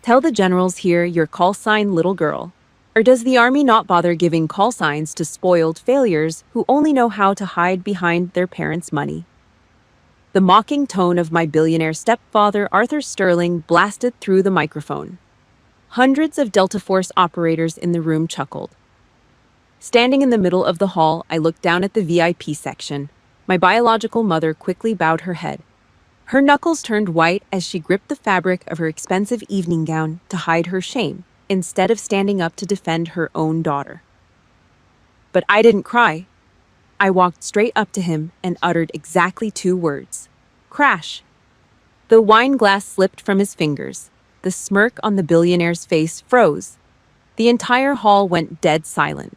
Tell the generals here your call sign little girl. Or does the army not bother giving call signs to spoiled failures who only know how to hide behind their parents' money? The mocking tone of my billionaire stepfather, Arthur Sterling, blasted through the microphone. Hundreds of Delta Force operators in the room chuckled. Standing in the middle of the hall, I looked down at the VIP section. My biological mother quickly bowed her head. Her knuckles turned white as she gripped the fabric of her expensive evening gown to hide her shame, instead of standing up to defend her own daughter. But I didn't cry. I walked straight up to him and uttered exactly 2 words. Crash. The wine glass slipped from his fingers. The smirk on the billionaire's face froze. The entire hall went dead silent.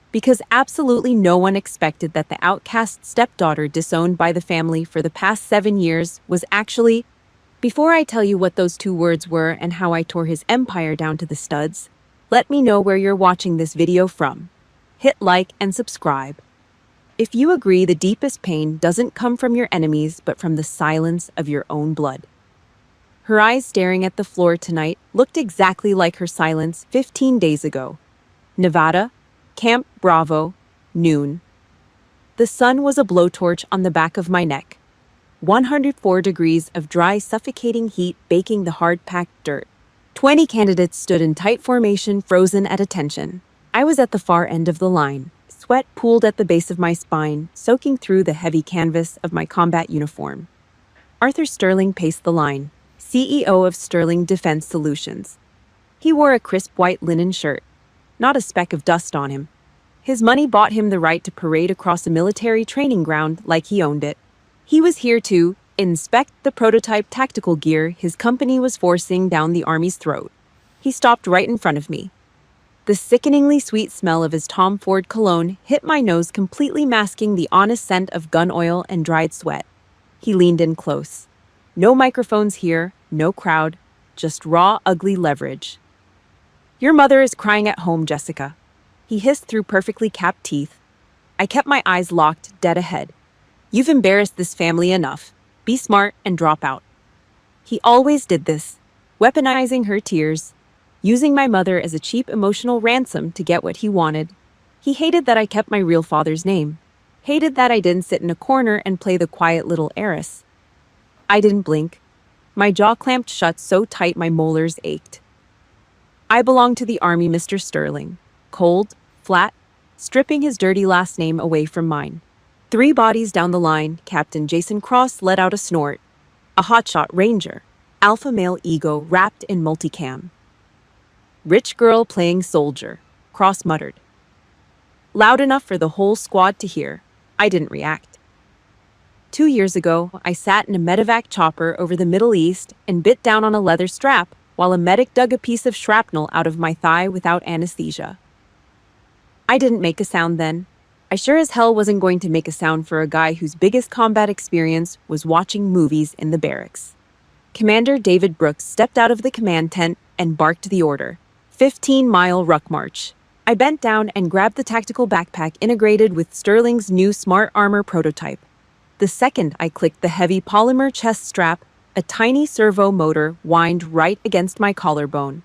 Because absolutely no one expected that the outcast stepdaughter disowned by the family for the past 7 years was actually... Before I tell you what those 2 words were and how I tore his empire down to the studs, let me know where you're watching this video from. Hit like and subscribe. If you agree the deepest pain doesn't come from your enemies but from the silence of your own blood. Her eyes staring at the floor tonight looked exactly like her silence 15 days ago. Nevada, Camp Bravo, noon. The sun was a blowtorch on the back of my neck. 104 degrees of dry, suffocating heat baking the hard-packed dirt. 20 candidates stood in tight formation, frozen at attention. I was at the far end of the line. Sweat pooled at the base of my spine, soaking through the heavy canvas of my combat uniform. Arthur Sterling paced the line, CEO of Sterling Defense Solutions. He wore a crisp white linen shirt, not a speck of dust on him. His money bought him the right to parade across a military training ground like he owned it. He was here to inspect the prototype tactical gear his company was forcing down the Army's throat. He stopped right in front of me. The sickeningly sweet smell of his Tom Ford cologne hit my nose, completely masking the honest scent of gun oil and dried sweat. He leaned in close. No microphones here, no crowd, just raw, ugly leverage. Your mother is crying at home, Jessica. He hissed through perfectly capped teeth. I kept my eyes locked, dead ahead. You've embarrassed this family enough. Be smart and drop out. He always did this, weaponizing her tears, using my mother as a cheap emotional ransom to get what he wanted. He hated that I kept my real father's name. Hated that I didn't sit in a corner and play the quiet little heiress. I didn't blink. My jaw clamped shut so tight my molars ached. I belong to the Army, Mr. Sterling. Cold, flat, stripping his dirty last name away from mine. 3 bodies down the line, Captain Jason Cross let out a snort. A hotshot ranger, alpha male ego wrapped in multicam. Rich girl playing soldier, Cross muttered. Loud enough for the whole squad to hear. I didn't react. 2 years ago, I sat in a medevac chopper over the Middle East and bit down on a leather strap while a medic dug a piece of shrapnel out of my thigh without anesthesia. I didn't make a sound then. I sure as hell wasn't going to make a sound for a guy whose biggest combat experience was watching movies in the barracks. Commander David Brooks stepped out of the command tent and barked the order. 15-mile ruck march. I bent down and grabbed the tactical backpack integrated with Sterling's new smart armor prototype. The second I clicked the heavy polymer chest strap, a tiny servo motor whined right against my collarbone.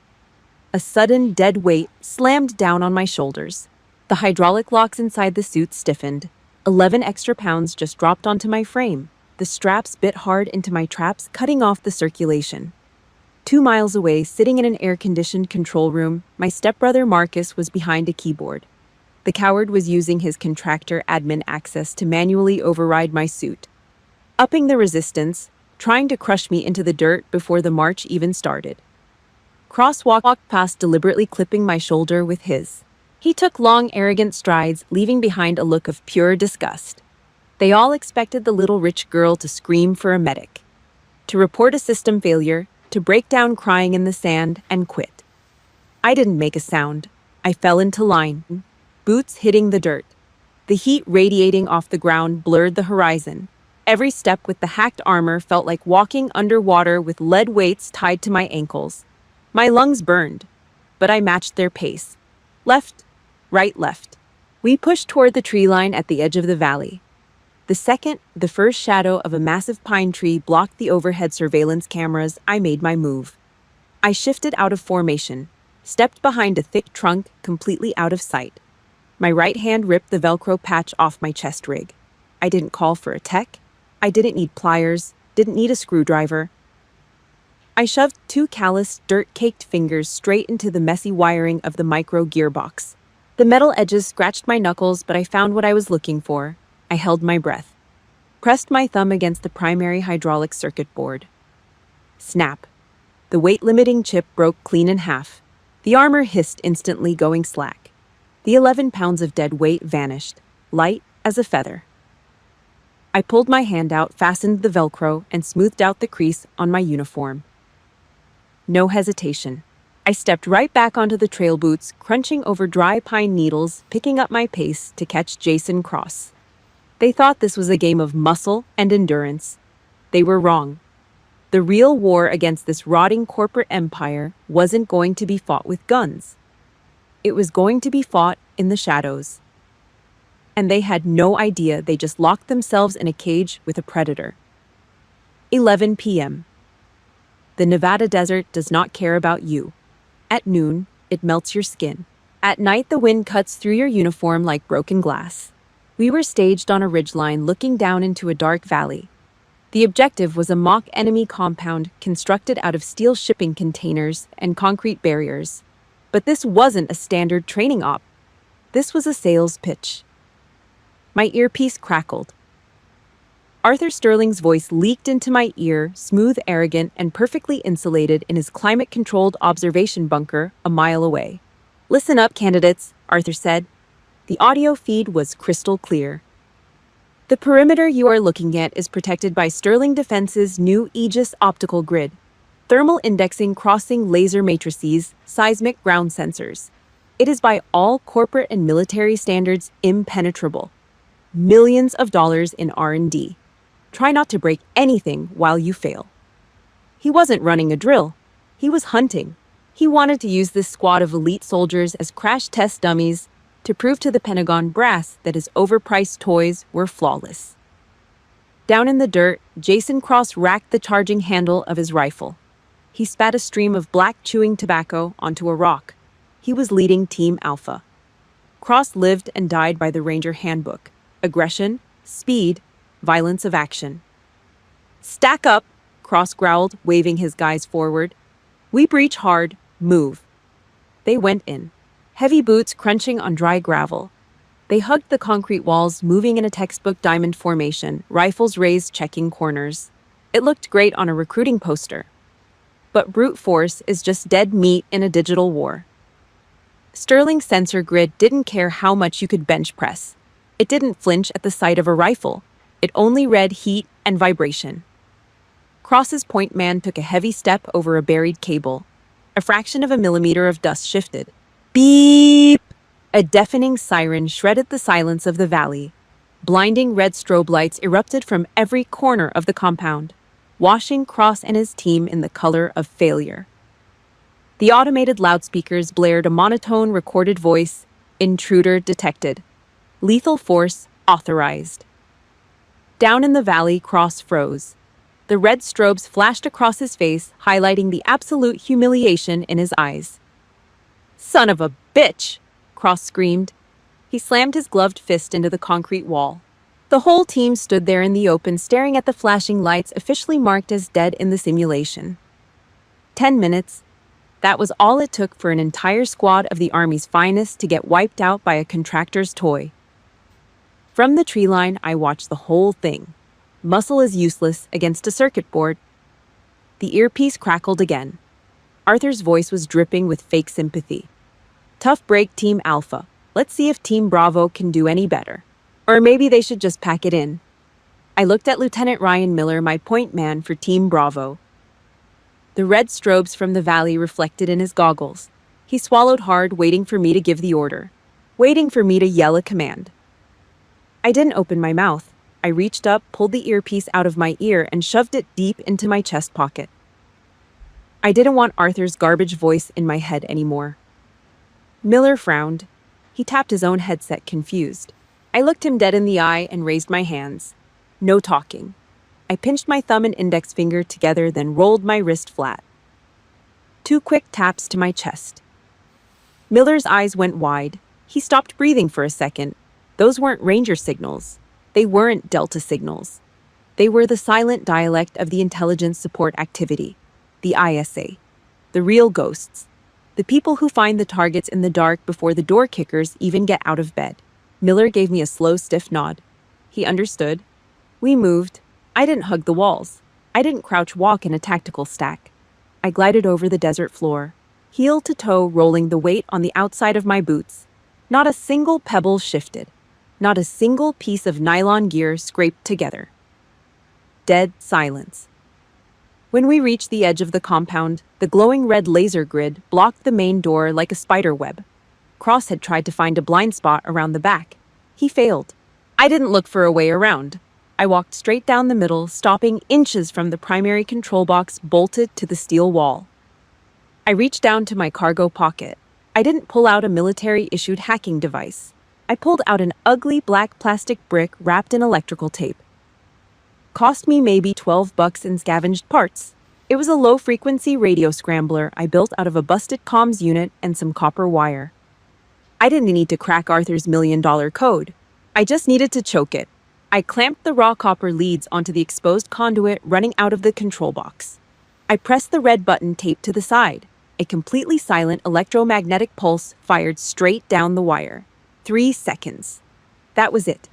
A sudden dead weight slammed down on my shoulders. The hydraulic locks inside the suit stiffened. 11 extra pounds just dropped onto my frame. The straps bit hard into my traps, cutting off the circulation. 2 miles away, sitting in an air-conditioned control room, my stepbrother Marcus was behind a keyboard. The coward was using his contractor admin access to manually override my suit, upping the resistance, trying to crush me into the dirt before the march even started. Cross walked past, deliberately clipping my shoulder with his. He took long, arrogant strides, leaving behind a look of pure disgust. They all expected the little rich girl to scream for a medic, to report a system failure, to break down crying in the sand and quit. I didn't make a sound. I fell into line, boots hitting the dirt. The heat radiating off the ground blurred the horizon. Every step with the hacked armor felt like walking underwater with lead weights tied to my ankles. My lungs burned, but I matched their pace. Left, right, left. We pushed toward the tree line at the edge of the valley. The second the first shadow of a massive pine tree blocked the overhead surveillance cameras, I made my move. I shifted out of formation, stepped behind a thick trunk completely out of sight. My right hand ripped the Velcro patch off my chest rig. I didn't call for a tech. I didn't need pliers, didn't need a screwdriver. I shoved two calloused, dirt-caked fingers straight into the messy wiring of the micro gearbox. The metal edges scratched my knuckles, but I found what I was looking for. I held my breath. Pressed my thumb against the primary hydraulic circuit board. Snap. The weight-limiting chip broke clean in half. The armor hissed instantly, going slack. The 11 pounds of dead weight vanished, light as a feather. I pulled my hand out, fastened the Velcro, and smoothed out the crease on my uniform. No hesitation. I stepped right back onto the trail boots, crunching over dry pine needles, picking up my pace to catch Jason Cross. They thought this was a game of muscle and endurance. They were wrong. The real war against this rotting corporate empire wasn't going to be fought with guns. It was going to be fought in the shadows. And they had no idea they just locked themselves in a cage with a predator. 11 p.m. The Nevada desert does not care about you. At noon, it melts your skin. At night, the wind cuts through your uniform like broken glass. We were staged on a ridgeline looking down into a dark valley. The objective was a mock enemy compound constructed out of steel shipping containers and concrete barriers. But this wasn't a standard training op. This was a sales pitch. My earpiece crackled. Arthur Sterling's voice leaked into my ear, smooth, arrogant, and perfectly insulated in his climate-controlled observation bunker a mile away. "Listen up, candidates," Arthur said. The audio feed was crystal clear. "The perimeter you are looking at is protected by Sterling Defense's new Aegis optical grid, thermal indexing crossing laser matrices, seismic ground sensors. It is by all corporate and military standards impenetrable. Millions of dollars in R&D. Try not to break anything while you fail." He wasn't running a drill. He was hunting. He wanted to use this squad of elite soldiers as crash test dummies to prove to the Pentagon brass that his overpriced toys were flawless. Down in the dirt, Jason Cross racked the charging handle of his rifle. He spat a stream of black chewing tobacco onto a rock. He was leading Team Alpha. Cross lived and died by the Ranger Handbook: aggression, speed, violence of action. "Stack up," Cross growled, waving his guys forward. "We breach hard, move." They went in, heavy boots crunching on dry gravel. They hugged the concrete walls, moving in a textbook diamond formation, rifles raised, checking corners. It looked great on a recruiting poster. But brute force is just dead meat in a digital war. Sterling's sensor grid didn't care how much you could bench press. It didn't flinch at the sight of a rifle. It only read heat and vibration. Cross's point man took a heavy step over a buried cable. A fraction of a millimeter of dust shifted. Beep! A deafening siren shredded the silence of the valley. Blinding red strobe lights erupted from every corner of the compound, washing Cross and his team in the color of failure. The automated loudspeakers blared a monotone recorded voice: "Intruder detected. Lethal force authorized." Down in the valley, Cross froze. The red strobes flashed across his face, highlighting the absolute humiliation in his eyes. "Son of a bitch!" Cross screamed. He slammed his gloved fist into the concrete wall. The whole team stood there in the open, staring at the flashing lights, officially marked as dead in the simulation. 10 minutes. That was all it took for an entire squad of the Army's finest to get wiped out by a contractor's toy. From the tree line, I watched the whole thing. Muscle is useless against a circuit board. The earpiece crackled again. Arthur's voice was dripping with fake sympathy. "Tough break, Team Alpha. Let's see if Team Bravo can do any better. Or maybe they should just pack it in." I looked at Lieutenant Ryan Miller, my point man for Team Bravo. The red strobes from the valley reflected in his goggles. He swallowed hard, waiting for me to give the order. Waiting for me to yell a command. I didn't open my mouth. I reached up, pulled the earpiece out of my ear, and shoved it deep into my chest pocket. I didn't want Arthur's garbage voice in my head anymore. Miller frowned. He tapped his own headset, confused. I looked him dead in the eye and raised my hands. No talking. I pinched my thumb and index finger together, then rolled my wrist flat. 2 quick taps to my chest. Miller's eyes went wide. He stopped breathing for a second. Those weren't Ranger signals. They weren't Delta signals. They were the silent dialect of the Intelligence Support Activity, the ISA. The real ghosts. The people who find the targets in the dark before the door kickers even get out of bed. Miller gave me a slow, stiff nod. He understood. We moved. I didn't hug the walls. I didn't crouch walk in a tactical stack. I glided over the desert floor, heel to toe rolling the weight on the outside of my boots. Not a single pebble shifted. Not a single piece of nylon gear scraped together. Dead silence. When we reached the edge of the compound, the glowing red laser grid blocked the main door like a spider web. Cross had tried to find a blind spot around the back. He failed. I didn't look for a way around. I walked straight down the middle, stopping inches from the primary control box bolted to the steel wall. I reached down to my cargo pocket. I didn't pull out a military-issued hacking device. I pulled out an ugly black plastic brick wrapped in electrical tape. Cost me maybe $12 in scavenged parts. It was a low-frequency radio scrambler I built out of a busted comms unit and some copper wire. I didn't need to crack Arthur's $1 million code. I just needed to choke it. I clamped the raw copper leads onto the exposed conduit running out of the control box. I pressed the red button taped to the side. A completely silent electromagnetic pulse fired straight down the wire. 3 seconds. That was it.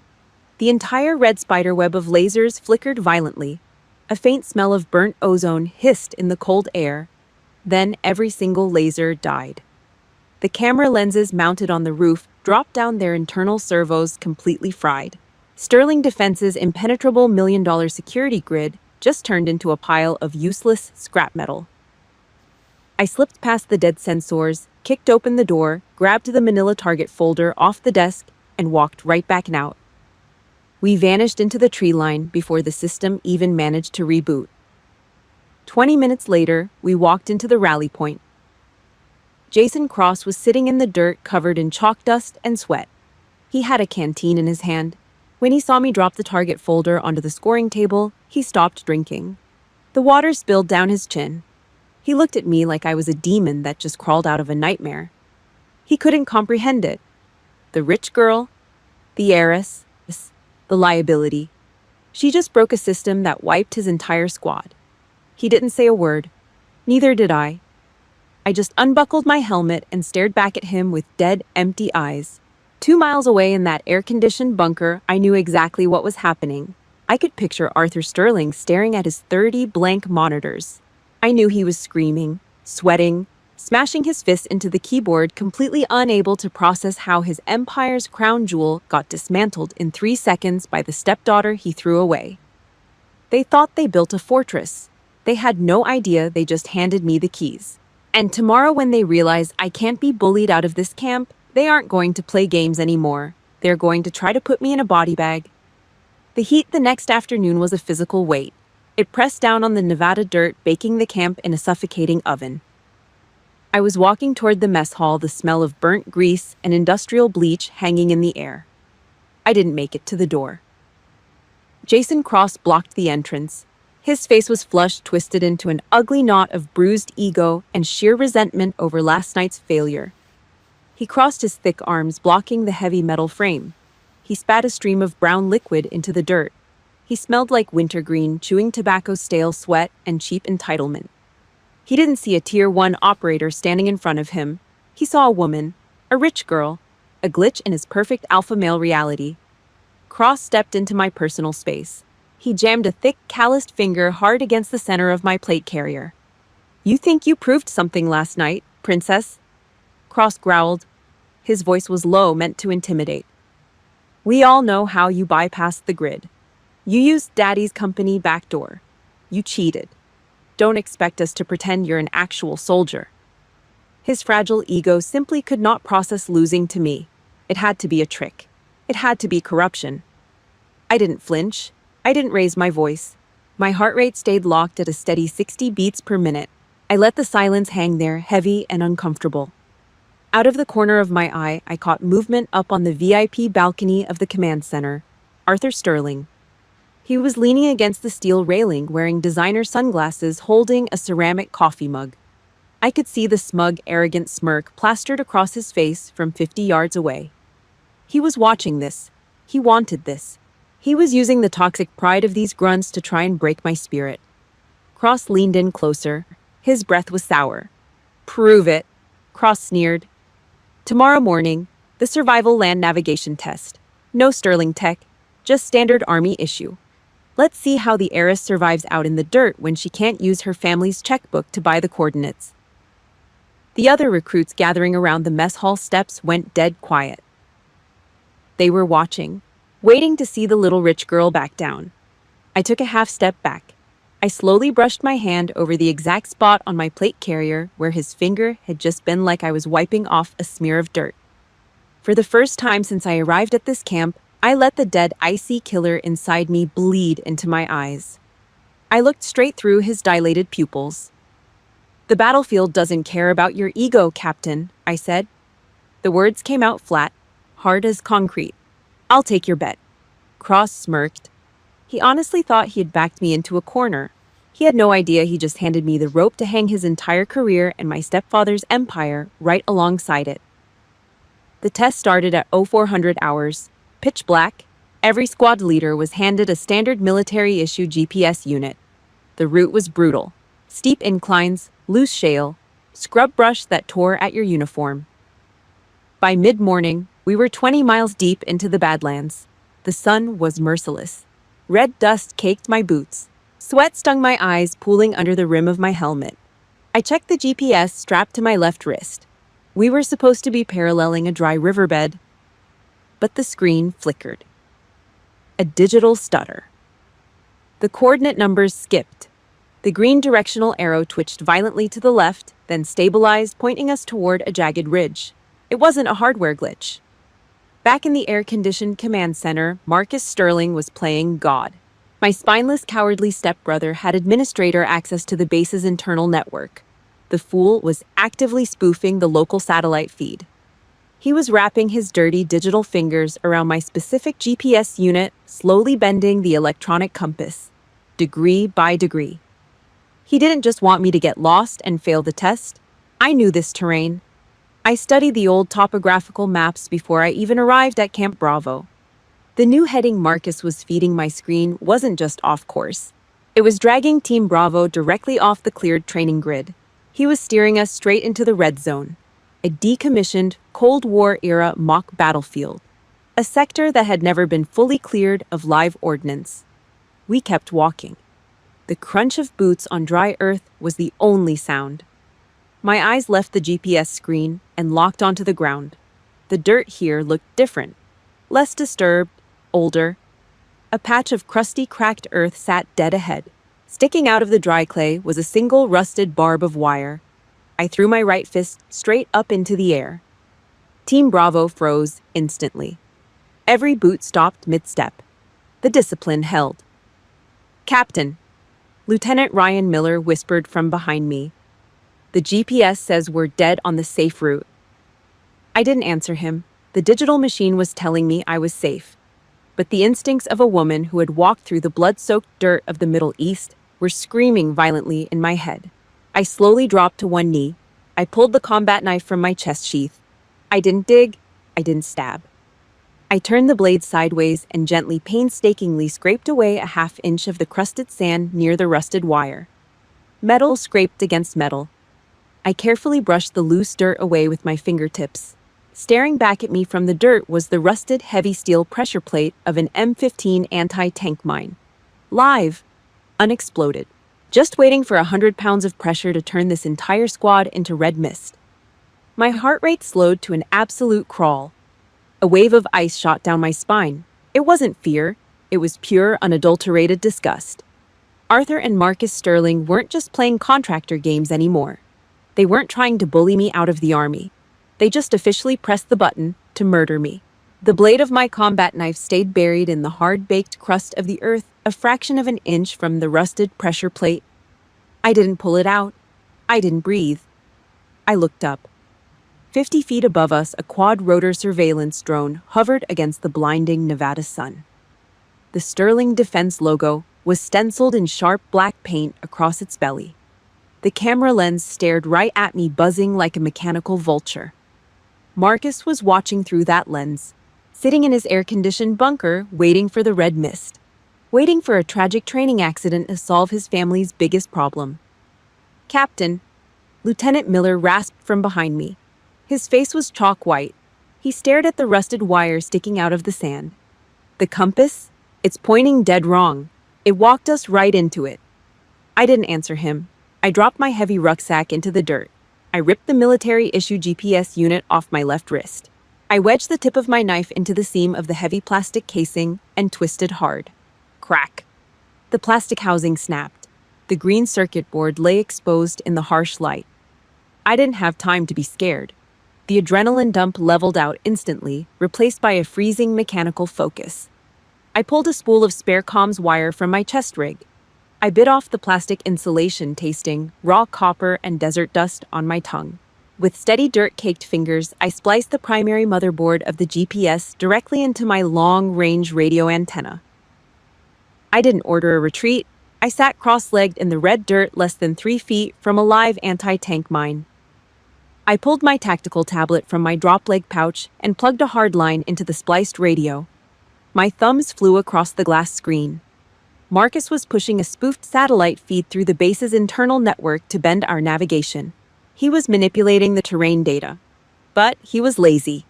The entire red spiderweb of lasers flickered violently. A faint smell of burnt ozone hissed in the cold air. Then every single laser died. The camera lenses mounted on the roof dropped down their internal servos completely fried. Sterling Defense's impenetrable $1 million security grid just turned into a pile of useless scrap metal. I slipped past the dead sensors, kicked open the door, grabbed the manila target folder off the desk, and walked right back out. We vanished into the tree line before the system even managed to reboot. 20 minutes later, we walked into the rally point. Jason Cross was sitting in the dirt covered in chalk dust and sweat. He had a canteen in his hand. When he saw me drop the target folder onto the scoring table, he stopped drinking. The water spilled down his chin. He looked at me like I was a demon that just crawled out of a nightmare. He couldn't comprehend it. The rich girl, the heiress, the liability. She just broke a system that wiped his entire squad. He didn't say a word. Neither did I. I just unbuckled my helmet and stared back at him with dead, empty eyes. 2 miles away in that air-conditioned bunker, I knew exactly what was happening. I could picture Arthur Sterling staring at his 30 blank monitors. I knew he was screaming, sweating, smashing his fists into the keyboard, completely unable to process how his empire's crown jewel got dismantled in 3 seconds by the stepdaughter he threw away. They thought they built a fortress. They had no idea they just handed me the keys. And tomorrow when they realize I can't be bullied out of this camp, they aren't going to play games anymore. They're going to try to put me in a body bag. The heat the next afternoon was a physical weight. It pressed down on the Nevada dirt, baking the camp in a suffocating oven. I was walking toward the mess hall, the smell of burnt grease and industrial bleach hanging in the air. I didn't make it to the door. Jason Cross blocked the entrance. His face was flushed, twisted into an ugly knot of bruised ego and sheer resentment over last night's failure. He crossed his thick arms, blocking the heavy metal frame. He spat a stream of brown liquid into the dirt. He smelled like wintergreen, chewing tobacco, stale sweat, and cheap entitlement. He didn't see a Tier 1 operator standing in front of him. He saw a woman, a rich girl, a glitch in his perfect alpha male reality. Cross stepped into my personal space. He jammed a thick, calloused finger hard against the center of my plate carrier. "You think you proved something last night, princess?" Cross growled. His voice was low, meant to intimidate. "We all know how you bypassed the grid. You used Daddy's company backdoor. You cheated. Don't expect us to pretend you're an actual soldier." His fragile ego simply could not process losing to me. It had to be a trick. It had to be corruption. I didn't flinch. I didn't raise my voice. My heart rate stayed locked at a steady 60 beats per minute. I let the silence hang there, heavy and uncomfortable. Out of the corner of my eye, I caught movement up on the VIP balcony of the command center. Arthur Sterling. He was leaning against the steel railing, wearing designer sunglasses, holding a ceramic coffee mug. I could see the smug, arrogant smirk plastered across his face from 50 yards away. He was watching this. He wanted this. He was using the toxic pride of these grunts to try and break my spirit. Cross leaned in closer. His breath was sour. Prove it. Cross sneered. Tomorrow morning, the survival land navigation test. No Sterling tech, just standard army issue. Let's see how the heiress survives out in the dirt when she can't use her family's checkbook to buy the coordinates. The other recruits gathering around the mess hall steps went dead quiet. They were watching, waiting to see the little rich girl back down. I took a half step back. I slowly brushed my hand over the exact spot on my plate carrier where his finger had just been, like I was wiping off a smear of dirt. For the first time since I arrived at this camp, I let the dead, icy killer inside me bleed into my eyes. I looked straight through his dilated pupils. "The battlefield doesn't care about your ego, Captain," I said. The words came out flat, hard as concrete. "I'll take your bet." Cross smirked. He honestly thought he had backed me into a corner. He had no idea he just handed me the rope to hang his entire career and my stepfather's empire right alongside it. The test started at 0400 hours, pitch black. Every squad leader was handed a standard military-issue GPS unit. The route was brutal. Steep inclines, loose shale, scrub brush that tore at your uniform. By mid-morning, we were 20 miles deep into the Badlands. The sun was merciless. Red dust caked my boots. Sweat stung my eyes, pooling under the rim of my helmet. I checked the GPS strapped to my left wrist. We were supposed to be paralleling a dry riverbed, but the screen flickered. A digital stutter. The coordinate numbers skipped. The green directional arrow twitched violently to the left, then stabilized, pointing us toward a jagged ridge. It wasn't a hardware glitch. Back in the air-conditioned command center, Marcus Sterling was playing God. My spineless, cowardly stepbrother had administrator access to the base's internal network. The fool was actively spoofing the local satellite feed. He was wrapping his dirty digital fingers around my specific GPS unit, slowly bending the electronic compass, degree by degree. He didn't just want me to get lost and fail the test. I knew this terrain. I studied the old topographical maps before I even arrived at Camp Bravo. The new heading Marcus was feeding my screen wasn't just off course. It was dragging Team Bravo directly off the cleared training grid. He was steering us straight into the red zone, a decommissioned Cold War-era mock battlefield, a sector that had never been fully cleared of live ordnance. We kept walking. The crunch of boots on dry earth was the only sound. My eyes left the GPS screen and locked onto the ground. The dirt here looked different, less disturbed, older. A patch of crusty, cracked earth sat dead ahead. Sticking out of the dry clay was a single rusted barb of wire. I threw my right fist straight up into the air. Team Bravo froze instantly. Every boot stopped mid-step. The discipline held. "Captain," Lieutenant Ryan Miller whispered from behind me. "The GPS says we're dead on the safe route." I didn't answer him. The digital machine was telling me I was safe. But the instincts of a woman who had walked through the blood-soaked dirt of the Middle East were screaming violently in my head. I slowly dropped to one knee. I pulled the combat knife from my chest sheath. I didn't dig. I didn't stab. I turned the blade sideways and gently, painstakingly scraped away a half-inch of the crusted sand near the rusted wire. Metal scraped against metal. I carefully brushed the loose dirt away with my fingertips. Staring back at me from the dirt was the rusted, heavy steel pressure plate of an M15 anti-tank mine. Live, unexploded. Just waiting for 100 pounds of pressure to turn this entire squad into red mist. My heart rate slowed to an absolute crawl. A wave of ice shot down my spine. It wasn't fear. It was pure, unadulterated disgust. Arthur and Marcus Sterling weren't just playing contractor games anymore. They weren't trying to bully me out of the army. They just officially pressed the button to murder me. The blade of my combat knife stayed buried in the hard-baked crust of the earth, a fraction of an inch from the rusted pressure plate. I didn't pull it out. I didn't breathe. I looked up. 50 feet above us, a quad-rotor surveillance drone hovered against the blinding Nevada sun. The Sterling Defense logo was stenciled in sharp black paint across its belly. The camera lens stared right at me, buzzing like a mechanical vulture. Marcus was watching through that lens, sitting in his air-conditioned bunker, waiting for the red mist, waiting for a tragic training accident to solve his family's biggest problem. "Captain," Lieutenant Miller rasped from behind me. His face was chalk white. He stared at the rusted wire sticking out of the sand. "The compass? It's pointing dead wrong. It walked us right into it." I didn't answer him. I dropped my heavy rucksack into the dirt. I ripped the military-issue GPS unit off my left wrist. I wedged the tip of my knife into the seam of the heavy plastic casing and twisted hard. Crack! The plastic housing snapped. The green circuit board lay exposed in the harsh light. I didn't have time to be scared. The adrenaline dump leveled out instantly, replaced by a freezing mechanical focus. I pulled a spool of spare comms wire from my chest rig. I bit off the plastic insulation, tasting raw copper and desert dust on my tongue. With steady dirt-caked fingers, I spliced the primary motherboard of the GPS directly into my long-range radio antenna. I didn't order a retreat. I sat cross-legged in the red dirt less than 3 feet from a live anti-tank mine. I pulled my tactical tablet from my drop-leg pouch and plugged a hard line into the spliced radio. My thumbs flew across the glass screen. Marcus was pushing a spoofed satellite feed through the base's internal network to bend our navigation. He was manipulating the terrain data. But he was lazy.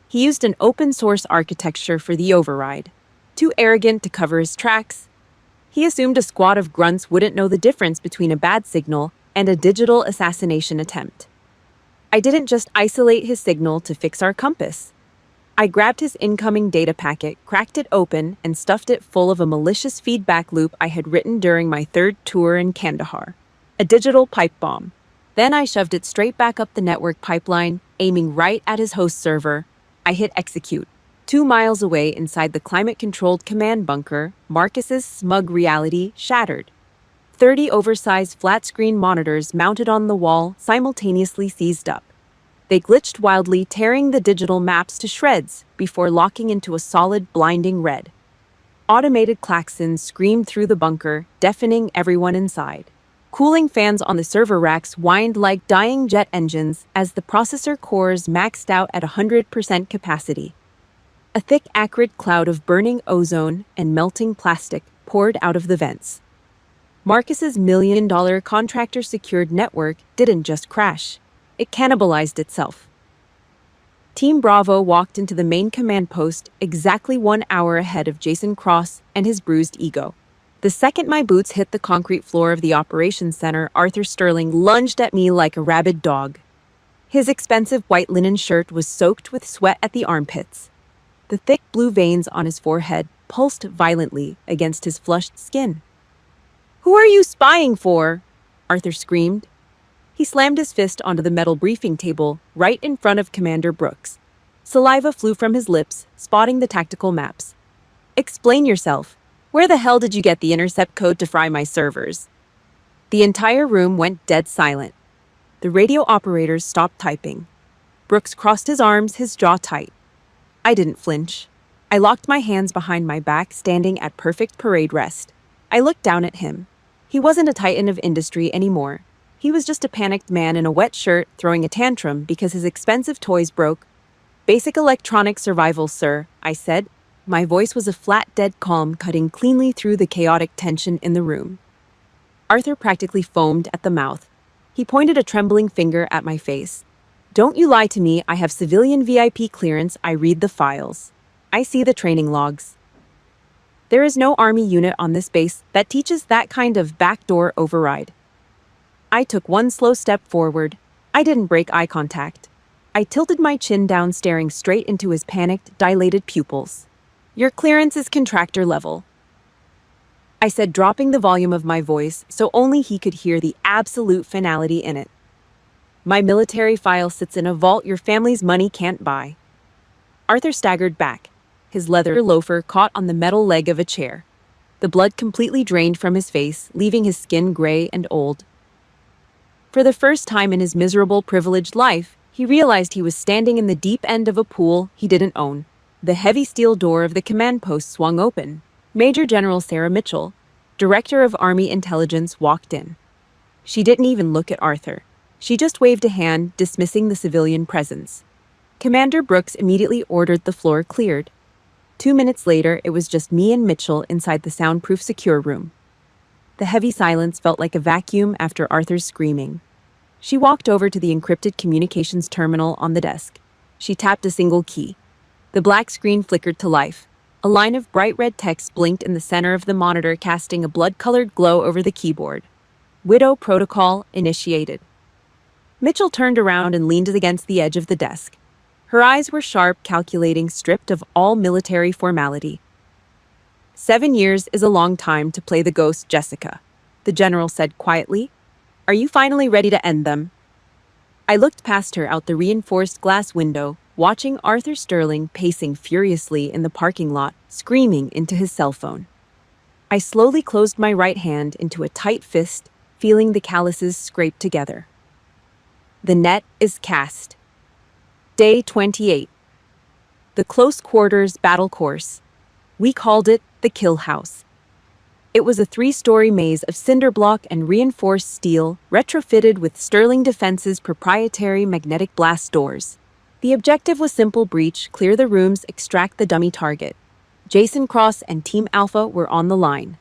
He used an open-source architecture for the override. Too arrogant to cover his tracks. He assumed a squad of grunts wouldn't know the difference between a bad signal and a digital assassination attempt. I didn't just isolate his signal to fix our compass. I grabbed his incoming data packet, cracked it open, and stuffed it full of a malicious feedback loop I had written during my 3rd tour in Kandahar. A digital pipe bomb. Then I shoved it straight back up the network pipeline, aiming right at his host server. I hit execute. 2 miles away inside the climate-controlled command bunker, Marcus's smug reality shattered. 30 oversized flat-screen monitors mounted on the wall simultaneously seized up. They glitched wildly, tearing the digital maps to shreds before locking into a solid, blinding red. Automated klaxons screamed through the bunker, deafening everyone inside. Cooling fans on the server racks whined like dying jet engines as the processor cores maxed out at 100% capacity. A thick, acrid cloud of burning ozone and melting plastic poured out of the vents. Marcus's $1 million contractor-secured network didn't just crash. It cannibalized itself. Team Bravo walked into the main command post exactly 1 hour ahead of Jason Cross and his bruised ego. The second my boots hit the concrete floor of the operations center, Arthur Sterling lunged at me like a rabid dog. His expensive white linen shirt was soaked with sweat at the armpits. The thick blue veins on his forehead pulsed violently against his flushed skin. "Who are you spying for?" Arthur screamed. He slammed his fist onto the metal briefing table right in front of Commander Brooks. Saliva flew from his lips, spotting the tactical maps. "Explain yourself. Where the hell did you get the intercept code to fry my servers?" The entire room went dead silent. The radio operators stopped typing. Brooks crossed his arms, his jaw tight. I didn't flinch. I locked my hands behind my back, standing at perfect parade rest. I looked down at him. He wasn't a titan of industry anymore. He was just a panicked man in a wet shirt throwing a tantrum because his expensive toys broke. "Basic electronic survival, sir," I said. My voice was a flat, dead calm cutting cleanly through the chaotic tension in the room. Arthur practically foamed at the mouth. He pointed a trembling finger at my face. "Don't you lie to me. I have civilian VIP clearance. I read the files. I see the training logs. There is no Army unit on this base that teaches that kind of backdoor override." I took one slow step forward. I didn't break eye contact. I tilted my chin down, staring straight into his panicked, dilated pupils. "Your clearance is contractor level," I said, dropping the volume of my voice so only he could hear the absolute finality in it. "My military file sits in a vault your family's money can't buy." Arthur staggered back. His leather loafer caught on the metal leg of a chair. The blood completely drained from his face, leaving his skin gray and old. For the first time in his miserable, privileged life, he realized he was standing in the deep end of a pool he didn't own. The heavy steel door of the command post swung open. Major General Sarah Mitchell, Director of Army Intelligence, walked in. She didn't even look at Arthur. She just waved a hand, dismissing the civilian presence. Commander Brooks immediately ordered the floor cleared. 2 minutes later, it was just me and Mitchell inside the soundproof secure room. The heavy silence felt like a vacuum after Arthur's screaming. She walked over to the encrypted communications terminal on the desk. She tapped a single key. The black screen flickered to life. A line of bright red text blinked in the center of the monitor, casting a blood-colored glow over the keyboard. Widow protocol initiated. Mitchell turned around and leaned against the edge of the desk. Her eyes were sharp, calculating, stripped of all military formality. 7 years is a long time to play the ghost, Jessica, the general said quietly. Are you finally ready to end them? I looked past her out the reinforced glass window, watching Arthur Sterling pacing furiously in the parking lot, screaming into his cell phone. I slowly closed my right hand into a tight fist, feeling the calluses scrape together. The net is cast. Day 28. The close quarters battle course. We called it the Kill House. It was a 3-story maze of cinder block and reinforced steel, retrofitted with Sterling Defense's proprietary magnetic blast doors. The objective was simple: breach, clear the rooms, extract the dummy target. Jason Cross and Team Alpha were on the line.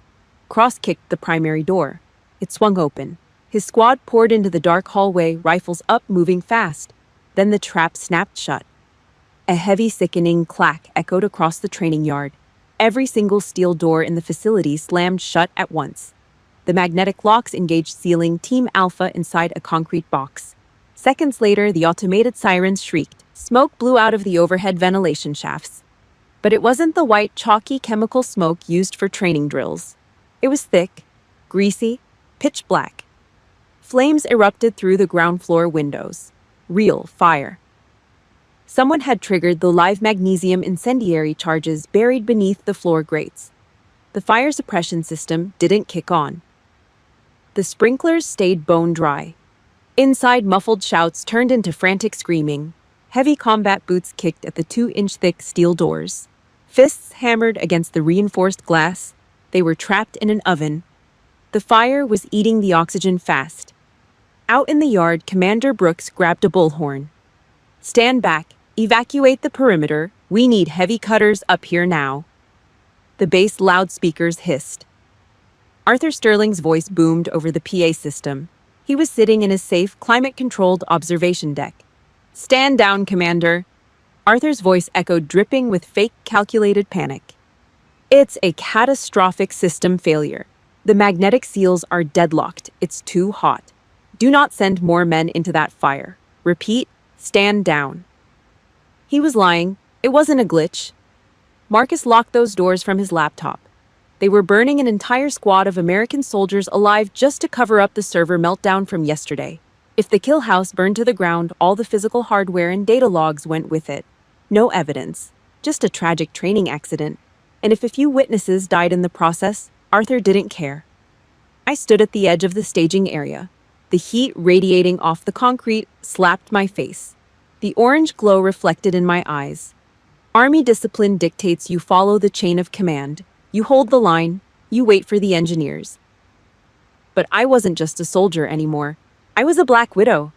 Cross kicked the primary door. It swung open. His squad poured into the dark hallway, rifles up, moving fast. Then the trap snapped shut. A heavy, sickening clack echoed across the training yard. Every single steel door in the facility slammed shut at once. The magnetic locks engaged, sealing Team Alpha inside a concrete box. Seconds later, the automated sirens shrieked. Smoke blew out of the overhead ventilation shafts. But it wasn't the white, chalky chemical smoke used for training drills. It was thick, greasy, pitch black. Flames erupted through the ground floor windows. Real fire. Someone had triggered the live magnesium incendiary charges buried beneath the floor grates. The fire suppression system didn't kick on. The sprinklers stayed bone dry. Inside, muffled shouts turned into frantic screaming. Heavy combat boots kicked at the 2-inch-thick steel doors. Fists hammered against the reinforced glass. They were trapped in an oven. The fire was eating the oxygen fast. Out in the yard, Commander Brooks grabbed a bullhorn. Stand back. Evacuate the perimeter. We need heavy cutters up here now. The base loudspeakers hissed. Arthur Sterling's voice boomed over the PA system. He was sitting in his safe, climate-controlled observation deck. Stand down, Commander. Arthur's voice echoed, dripping with fake, calculated panic. It's a catastrophic system failure. The magnetic seals are deadlocked. It's too hot. Do not send more men into that fire. Repeat, stand down. He was lying. It wasn't a glitch. Marcus locked those doors from his laptop. They were burning an entire squad of American soldiers alive just to cover up the server meltdown from yesterday. If the kill house burned to the ground, all the physical hardware and data logs went with it. No evidence. Just a tragic training accident. And if a few witnesses died in the process, Arthur didn't care. I stood at the edge of the staging area. The heat radiating off the concrete slapped my face. The orange glow reflected in my eyes. Army discipline dictates you follow the chain of command. You hold the line. You wait for the engineers. But I wasn't just a soldier anymore. I was a Black Widow.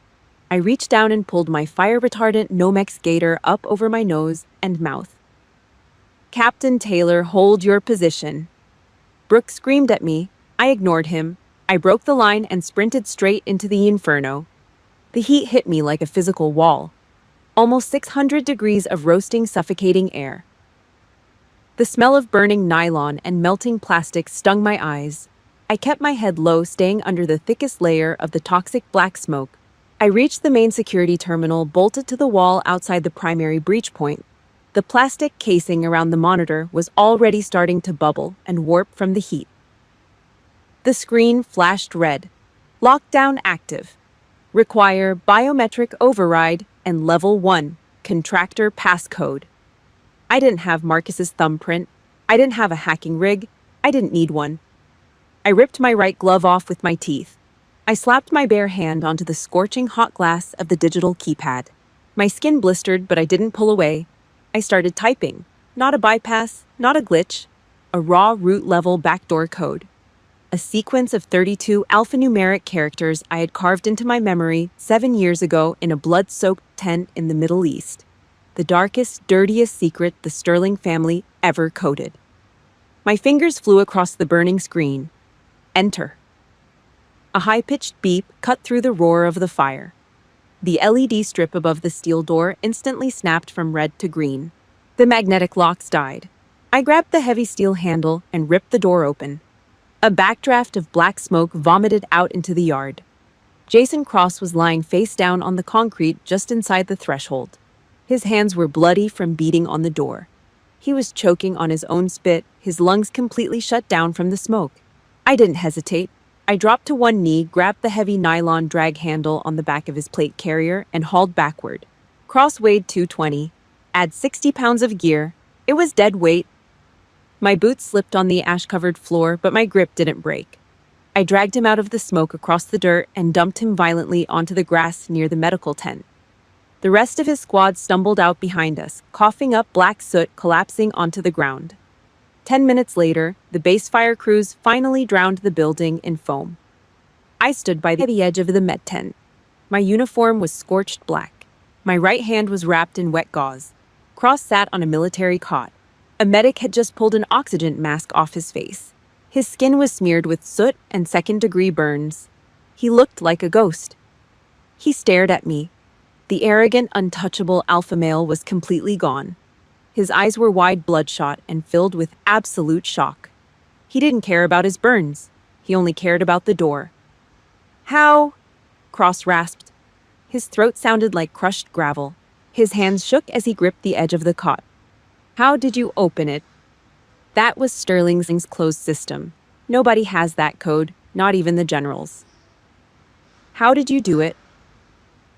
I reached down and pulled my fire-retardant Nomex gaiter up over my nose and mouth. Captain Taylor, hold your position. Brooks screamed at me. I ignored him. I broke the line and sprinted straight into the inferno. The heat hit me like a physical wall. Almost 600 degrees of roasting, suffocating air. The smell of burning nylon and melting plastic stung my eyes. I kept my head low, staying under the thickest layer of the toxic black smoke. I reached the main security terminal, bolted to the wall outside the primary breach point. The plastic casing around the monitor was already starting to bubble and warp from the heat. The screen flashed red. Lockdown active. Require biometric override and level 1 contractor passcode. I didn't have Marcus's thumbprint. I didn't have a hacking rig. I didn't need one. I ripped my right glove off with my teeth. I slapped my bare hand onto the scorching hot glass of the digital keypad. My skin blistered, but I didn't pull away. I started typing. Not a bypass, not a glitch. A raw root-level backdoor code. a sequence of 32 alphanumeric characters I had carved into my memory 7 years ago in a blood-soaked tent in the Middle East. The darkest, dirtiest secret the Sterling family ever coded. My fingers flew across the burning screen. Enter. A high-pitched beep cut through the roar of the fire. The LED strip above the steel door instantly snapped from red to green. The magnetic locks died. I grabbed the heavy steel handle and ripped the door open. A backdraft of black smoke vomited out into the yard. Jason Cross was lying face down on the concrete just inside the threshold. His hands were bloody from beating on the door. He was choking on his own spit, his lungs completely shut down from the smoke. I didn't hesitate. I dropped to one knee, grabbed the heavy nylon drag handle on the back of his plate carrier, and hauled backward. Cross weighed 220. Add 60 pounds of gear. It was dead weight. My boots slipped on the ash-covered floor, but my grip didn't break. I dragged him out of the smoke across the dirt and dumped him violently onto the grass near the medical tent. The rest of his squad stumbled out behind us, coughing up black soot collapsing onto the ground. 10 minutes later, the base fire crews finally drowned the building in foam. I stood by the edge of the med tent. My uniform was scorched black. My right hand was wrapped in wet gauze. Cross sat on a military cot. A medic had just pulled an oxygen mask off his face. His skin was smeared with soot and second-degree burns. He looked like a ghost. He stared at me. The arrogant, untouchable alpha male was completely gone. His eyes were wide, bloodshot, and filled with absolute shock. He didn't care about his burns. He only cared about the door. "How?" Cross rasped. His throat sounded like crushed gravel. His hands shook as he gripped the edge of the cot. "How did you open it?" That was Sterling's closed system. Nobody has that code, not even the generals. "How did you do it?"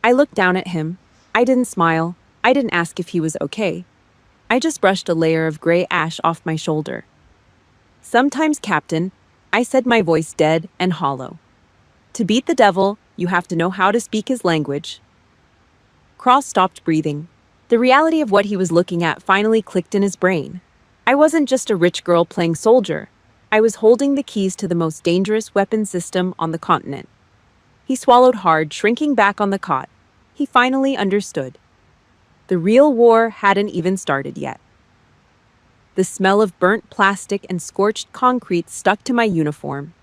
I looked down at him. I didn't smile. I didn't ask if he was okay. I just brushed a layer of gray ash off my shoulder. "Sometimes, Captain," I said, my voice dead and hollow. "To beat the devil, you have to know how to speak his language." Cross stopped breathing. The reality of what he was looking at finally clicked in his brain. I wasn't just a rich girl playing soldier. I was holding the keys to the most dangerous weapon system on the continent. He swallowed hard, shrinking back on the cot. He finally understood. The real war hadn't even started yet. The smell of burnt plastic and scorched concrete stuck to my uniform.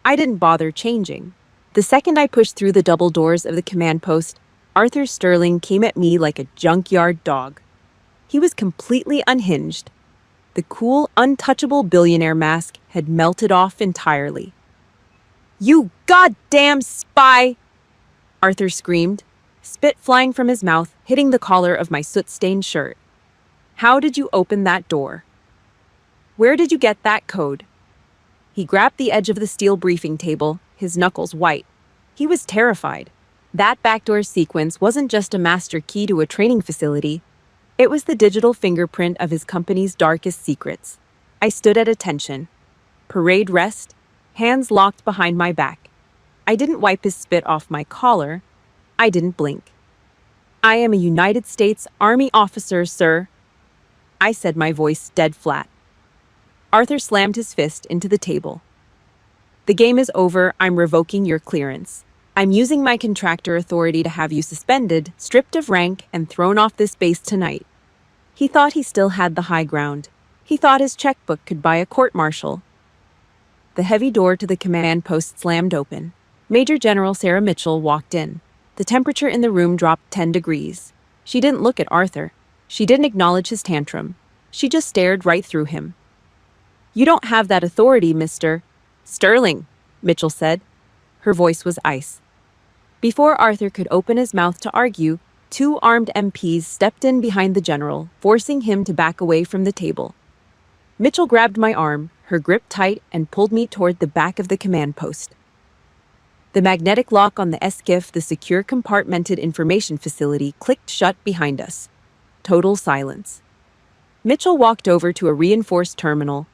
I didn't bother changing. The second I pushed through the double doors of the command post, Arthur Sterling came at me like a junkyard dog. He was completely unhinged. The cool, untouchable billionaire mask had melted off entirely. "You goddamn spy!" Arthur screamed, spit flying from his mouth, hitting the collar of my soot-stained shirt. "How did you open that door? Where did you get that code?" He grabbed the edge of the steel briefing table, his knuckles white. He was terrified. That backdoor sequence wasn't just a master key to a training facility. It was the digital fingerprint of his company's darkest secrets. I stood at attention. Parade rest, hands locked behind my back. I didn't wipe his spit off my collar. I didn't blink. "I am a United States Army officer, sir," I said, my voice dead flat. Arthur slammed his fist into the table. "The game is over. I'm revoking your clearance. I'm using my contractor authority to have you suspended, stripped of rank, and thrown off this base tonight." He thought he still had the high ground. He thought his checkbook could buy a court-martial. The heavy door to the command post slammed open. Major General Sarah Mitchell walked in. The temperature in the room dropped 10 degrees. She didn't look at Arthur. She didn't acknowledge his tantrum. She just stared right through him. "You don't have that authority, Mr. Sterling," Mitchell said. Her voice was ice. Before Arthur could open his mouth to argue, 2 armed MPs stepped in behind the general, forcing him to back away from the table. Mitchell grabbed my arm, her grip tight, and pulled me toward the back of the command post. The magnetic lock on the SCIF, the secure compartmented information facility, clicked shut behind us. Total silence. Mitchell walked over to a reinforced terminal.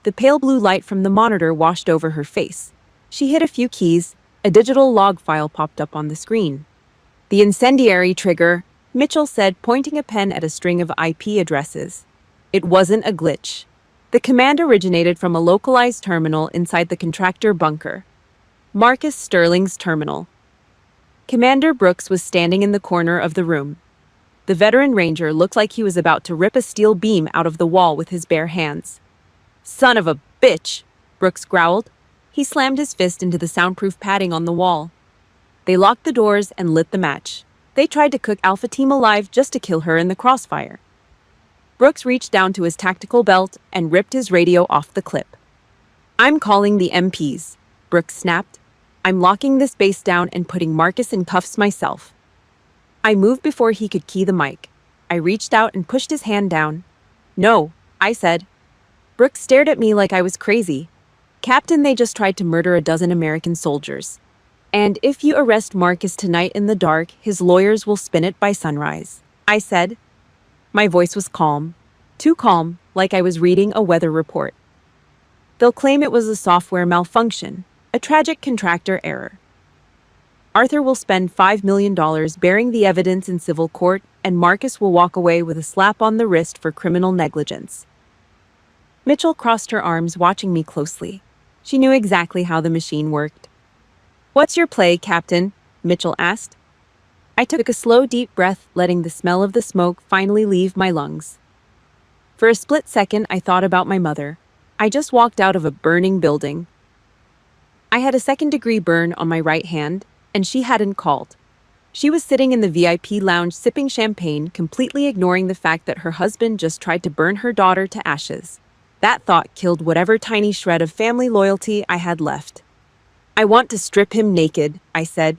The pale blue light from the monitor washed over her face. She hit a few keys. A digital log file popped up on the screen. "The incendiary trigger," Mitchell said, pointing a pen at a string of IP addresses. It wasn't a glitch. The command originated from a localized terminal inside the contractor bunker, Marcus Sterling's terminal. Commander Brooks was standing in the corner of the room. The veteran ranger looked like he was about to rip a steel beam out of the wall with his bare hands. "Son of a bitch," Brooks growled. He slammed his fist into the soundproof padding on the wall. They locked the doors and lit the match. They tried to cook Alpha Team alive just to kill her in the crossfire. Brooks reached down to his tactical belt and ripped his radio off the clip. "I'm calling the MPs," Brooks snapped. "I'm locking this base down and putting Marcus in cuffs myself." I moved before he could key the mic. I reached out and pushed his hand down. "No," I said. Brooks stared at me like I was crazy. "Captain, they just tried to murder a dozen American soldiers. And if you arrest Marcus tonight in the dark, his lawyers will spin it by sunrise," I said. My voice was calm. Too calm, like I was reading a weather report. "They'll claim it was a software malfunction, a tragic contractor error. Arthur will spend $5 million bearing the evidence in civil court, and Marcus will walk away with a slap on the wrist for criminal negligence." Mitchell crossed her arms, watching me closely. She knew exactly how the machine worked. "What's your play, Captain?" Mitchell asked. I took a slow, deep breath, letting the smell of the smoke finally leave my lungs. For a split second, I thought about my mother. I just walked out of a burning building. I had a second-degree burn on my right hand, and she hadn't called. She was sitting in the VIP lounge sipping champagne, completely ignoring the fact that her husband just tried to burn her daughter to ashes. That thought killed whatever tiny shred of family loyalty I had left. "I want to strip him naked," I said.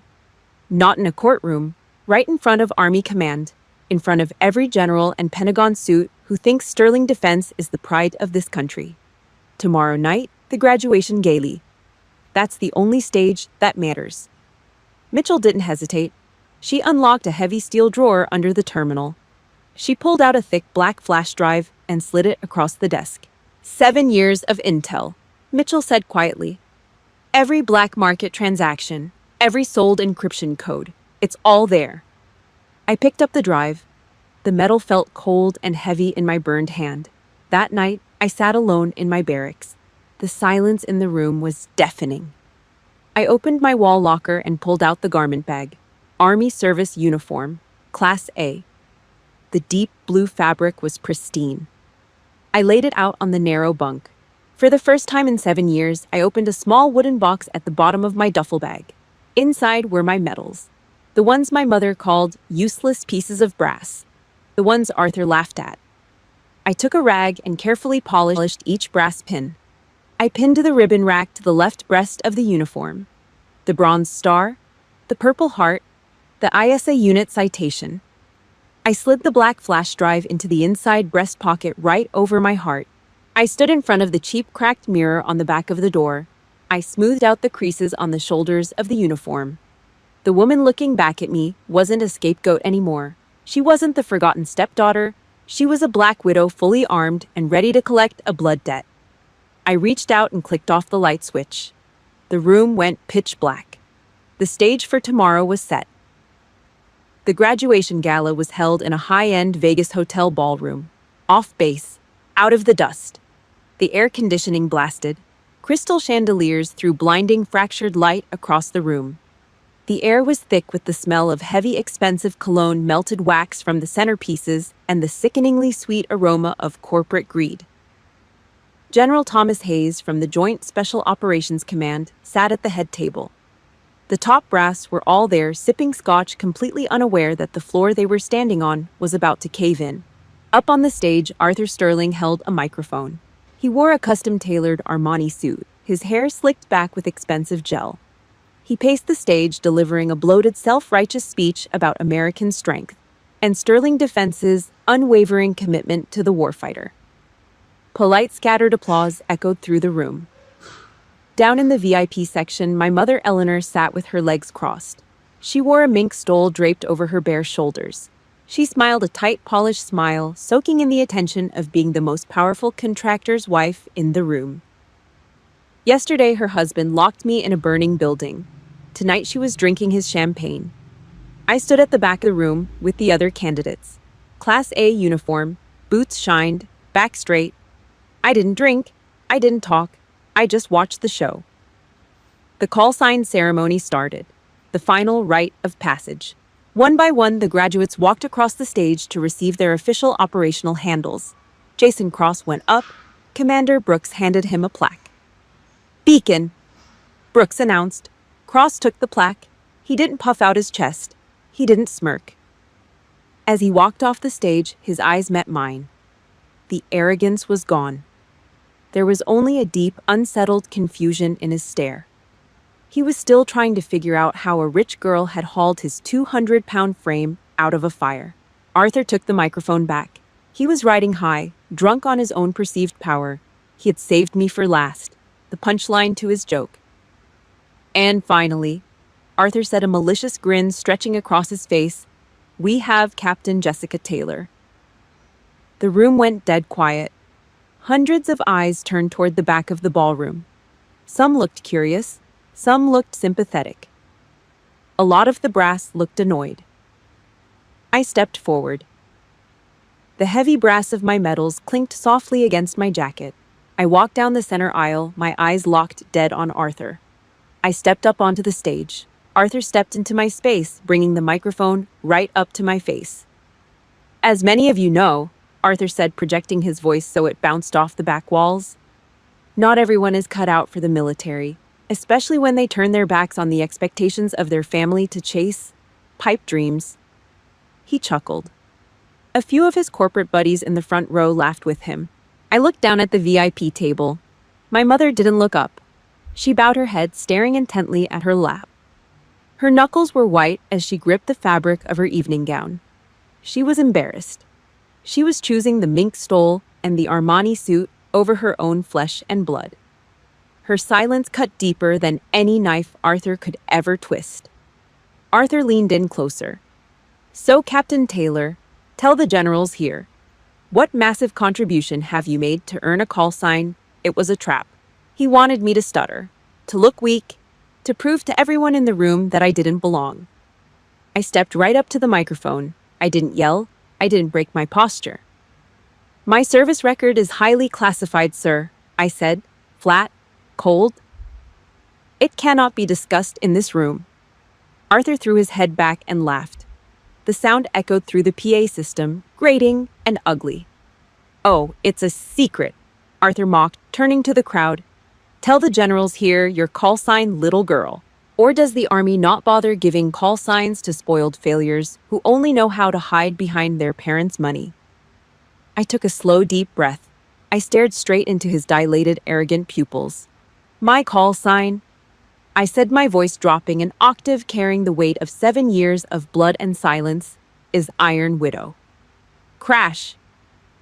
"Not in a courtroom, right in front of Army Command, in front of every general and Pentagon suit who thinks Sterling Defense is the pride of this country. Tomorrow night, the graduation gala. That's the only stage that matters." Mitchell didn't hesitate. She unlocked a heavy steel drawer under the terminal. She pulled out a thick black flash drive and slid it across the desk. 7 years of intel," Mitchell said quietly. "Every black market transaction, every sold encryption code, it's all there." I picked up the drive. The metal felt cold and heavy in my burned hand. That night, I sat alone in my barracks. The silence in the room was deafening. I opened my wall locker and pulled out the garment bag. Army service uniform, Class A. The deep blue fabric was pristine. I laid it out on the narrow bunk. For the first time in 7 years, I opened a small wooden box at the bottom of my duffel bag. Inside were my medals. The ones my mother called useless pieces of brass. The ones Arthur laughed at. I took a rag and carefully polished each brass pin. I pinned the ribbon rack to the left breast of the uniform. The bronze star, the purple heart, the ISA unit citation. I slid the black flash drive into the inside breast pocket right over my heart. I stood in front of the cheap cracked mirror on the back of the door. I smoothed out the creases on the shoulders of the uniform. The woman looking back at me wasn't a scapegoat anymore. She wasn't the forgotten stepdaughter. She was a black widow fully armed and ready to collect a blood debt. I reached out and clicked off the light switch. The room went pitch black. The stage for tomorrow was set. The graduation gala was held in a high-end Vegas hotel ballroom. Off base, out of the dust. The air conditioning blasted. Crystal chandeliers threw blinding fractured light across the room. The air was thick with the smell of heavy, expensive cologne, melted wax from the centerpieces, and the sickeningly sweet aroma of corporate greed. General Thomas Hayes from the Joint Special Operations Command sat at the head table. The top brass were all there, sipping scotch, completely unaware that the floor they were standing on was about to cave in. Up on the stage, Arthur Sterling held a microphone. He wore a custom-tailored Armani suit, his hair slicked back with expensive gel. He paced the stage, delivering a bloated, self-righteous speech about American strength and Sterling Defense's unwavering commitment to the warfighter. Polite, scattered applause echoed through the room. Down in the VIP section, my mother Eleanor sat with her legs crossed. She wore a mink stole draped over her bare shoulders. She smiled a tight, polished smile, soaking in the attention of being the most powerful contractor's wife in the room. Yesterday, her husband locked me in a burning building. Tonight, she was drinking his champagne. I stood at the back of the room with the other candidates. Class A uniform, boots shined, back straight. I didn't drink. I didn't talk. I just watched the show. The call sign ceremony started. The final rite of passage. One by one, the graduates walked across the stage to receive their official operational handles. Jason Cross went up. Commander Brooks handed him a plaque. Beacon, Brooks announced. Cross took the plaque. He didn't puff out his chest. He didn't smirk. As he walked off the stage, his eyes met mine. The arrogance was gone. There was only a deep, unsettled confusion in his stare. He was still trying to figure out how a rich girl had hauled his 200-pound frame out of a fire. Arthur took the microphone back. He was riding high, drunk on his own perceived power. He had saved me for last, the punchline to his joke. And finally, Arthur said, a malicious grin stretching across his face, "We have Captain Jessica Taylor." The room went dead quiet. Hundreds of eyes turned toward the back of the ballroom. Some looked curious, some looked sympathetic. A lot of the brass looked annoyed. I stepped forward. The heavy brass of my medals clinked softly against my jacket. I walked down the center aisle, my eyes locked dead on Arthur. I stepped up onto the stage. Arthur stepped into my space, bringing the microphone right up to my face. "As many of you know," Arthur said, projecting his voice so it bounced off the back walls, "not everyone is cut out for the military, especially when they turn their backs on the expectations of their family to chase pipe dreams." He chuckled. A few of his corporate buddies in the front row laughed with him. I looked down at the VIP table. My mother didn't look up. She bowed her head, staring intently at her lap. Her knuckles were white as she gripped the fabric of her evening gown. She was embarrassed. She was choosing the mink stole and the Armani suit over her own flesh and blood. Her silence cut deeper than any knife Arthur could ever twist. Arthur leaned in closer. "So, Captain Taylor, tell the generals here. What massive contribution have you made to earn a call sign? It was a trap. He wanted me to stutter, to look weak, to prove to everyone in the room that I didn't belong." I stepped right up to the microphone. I didn't yell. I didn't break my posture. "My service record is highly classified, sir," I said, flat, cold. "It cannot be discussed in this room." Arthur threw his head back and laughed. The sound echoed through the PA system, grating and ugly. "Oh, it's a secret," Arthur mocked, turning to the crowd. "Tell the generals here your call sign, little girl. Or does the army not bother giving call signs to spoiled failures who only know how to hide behind their parents' money?" I took a slow, deep breath. I stared straight into his dilated, arrogant pupils. "My call sign," I said, my voice dropping an octave, carrying the weight of 7 years of blood and silence, "is Iron Widow." Crash!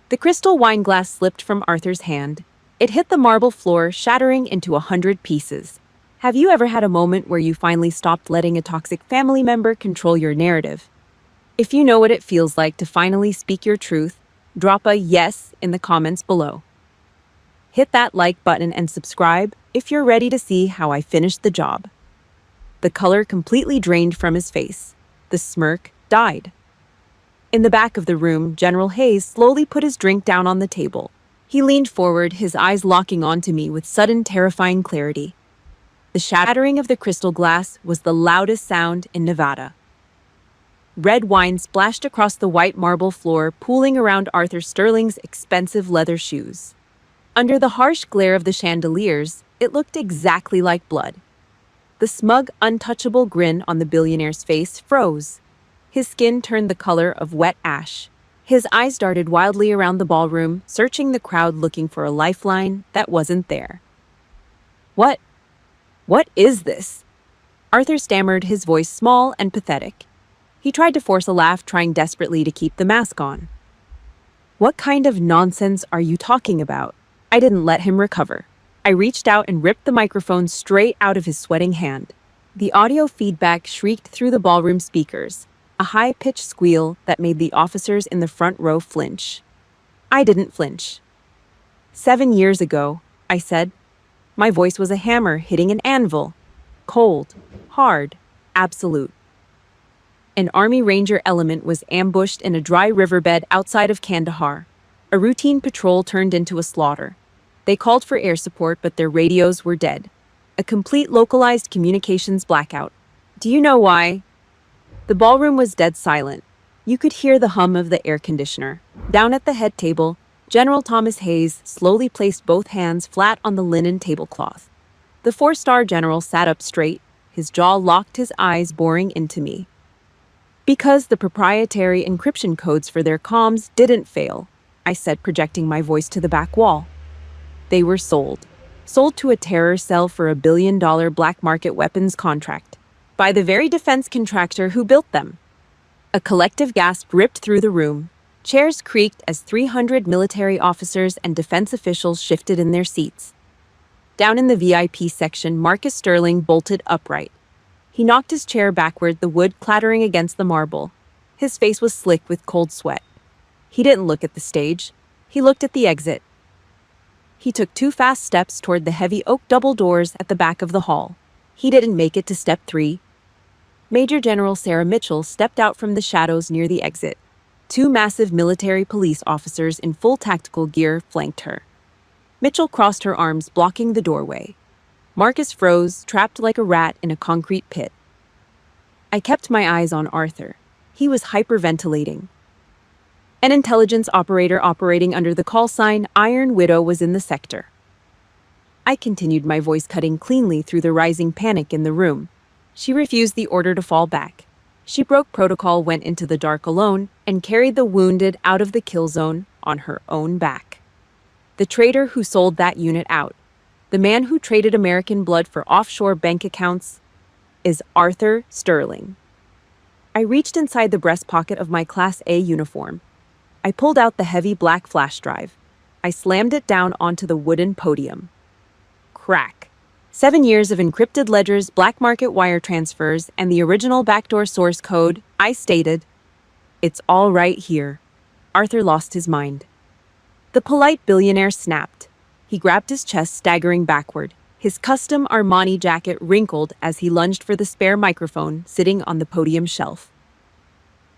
The crystal wine glass slipped from Arthur's hand. It hit the marble floor, shattering into 100 pieces. Have you ever had a moment where you finally stopped letting a toxic family member control your narrative? If you know what it feels like to finally speak your truth, drop a yes in the comments below. Hit that like button and subscribe if you're ready to see how I finished the job. The color completely drained from his face. The smirk died. In the back of the room, General Hayes slowly put his drink down on the table. He leaned forward, his eyes locking onto me with sudden, terrifying clarity. The shattering of the crystal glass was the loudest sound in Nevada. Red wine splashed across the white marble floor, pooling around Arthur Sterling's expensive leather shoes. Under the harsh glare of the chandeliers, it looked exactly like blood. The smug, untouchable grin on the billionaire's face froze. His skin turned the color of wet ash. His eyes darted wildly around the ballroom, searching the crowd looking for a lifeline that wasn't there. What is this?" Arthur stammered, his voice small and pathetic. He tried to force a laugh, trying desperately to keep the mask on. "What kind of nonsense are you talking about?" I didn't let him recover. I reached out and ripped the microphone straight out of his sweating hand. The audio feedback shrieked through the ballroom speakers, a high-pitched squeal that made the officers in the front row flinch. I didn't flinch. 7 years ago, I said. My voice was a hammer hitting an anvil. Cold, hard, absolute. An Army Ranger element was ambushed in a dry riverbed outside of Kandahar. A routine patrol turned into a slaughter. They called for air support, but their radios were dead. A complete localized communications blackout. Do you know why? The ballroom was dead silent. You could hear the hum of the air conditioner. Down at the head table, General Thomas Hayes slowly placed both hands flat on the linen tablecloth. The four-star general sat up straight, his jaw locked, his eyes boring into me. Because the proprietary encryption codes for their comms didn't fail, I said, projecting my voice to the back wall. They were sold. Sold to a terror cell for $1 billion black market weapons contract. By the very defense contractor who built them. A collective gasp ripped through the room. Chairs creaked as 300 military officers and defense officials shifted in their seats. Down in the VIP section, Marcus Sterling bolted upright. He knocked his chair backward, the wood clattering against the marble. His face was slick with cold sweat. He didn't look at the stage. He looked at the exit. He took 2 fast steps toward the heavy oak double doors at the back of the hall. He didn't make it to step 3. Major General Sarah Mitchell stepped out from the shadows near the exit. 2 massive military police officers in full tactical gear flanked her. Mitchell crossed her arms, blocking the doorway. Marcus froze, trapped like a rat in a concrete pit. I kept my eyes on Arthur. He was hyperventilating. An intelligence operator operating under the call sign Iron Widow was in the sector. I continued, my voice cutting cleanly through the rising panic in the room. She refused the order to fall back. She broke protocol, went into the dark alone, and carried the wounded out of the kill zone on her own back. The traitor who sold that unit out, the man who traded American blood for offshore bank accounts, is Arthur Sterling. I reached inside the breast pocket of my Class A uniform. I pulled out the heavy black flash drive. I slammed it down onto the wooden podium. Crack. 7 years of encrypted ledgers, black market wire transfers, and the original backdoor source code, I stated. It's all right here. Arthur lost his mind. The polite billionaire snapped. He grabbed his chest, staggering backward. His custom Armani jacket wrinkled as he lunged for the spare microphone sitting on the podium shelf.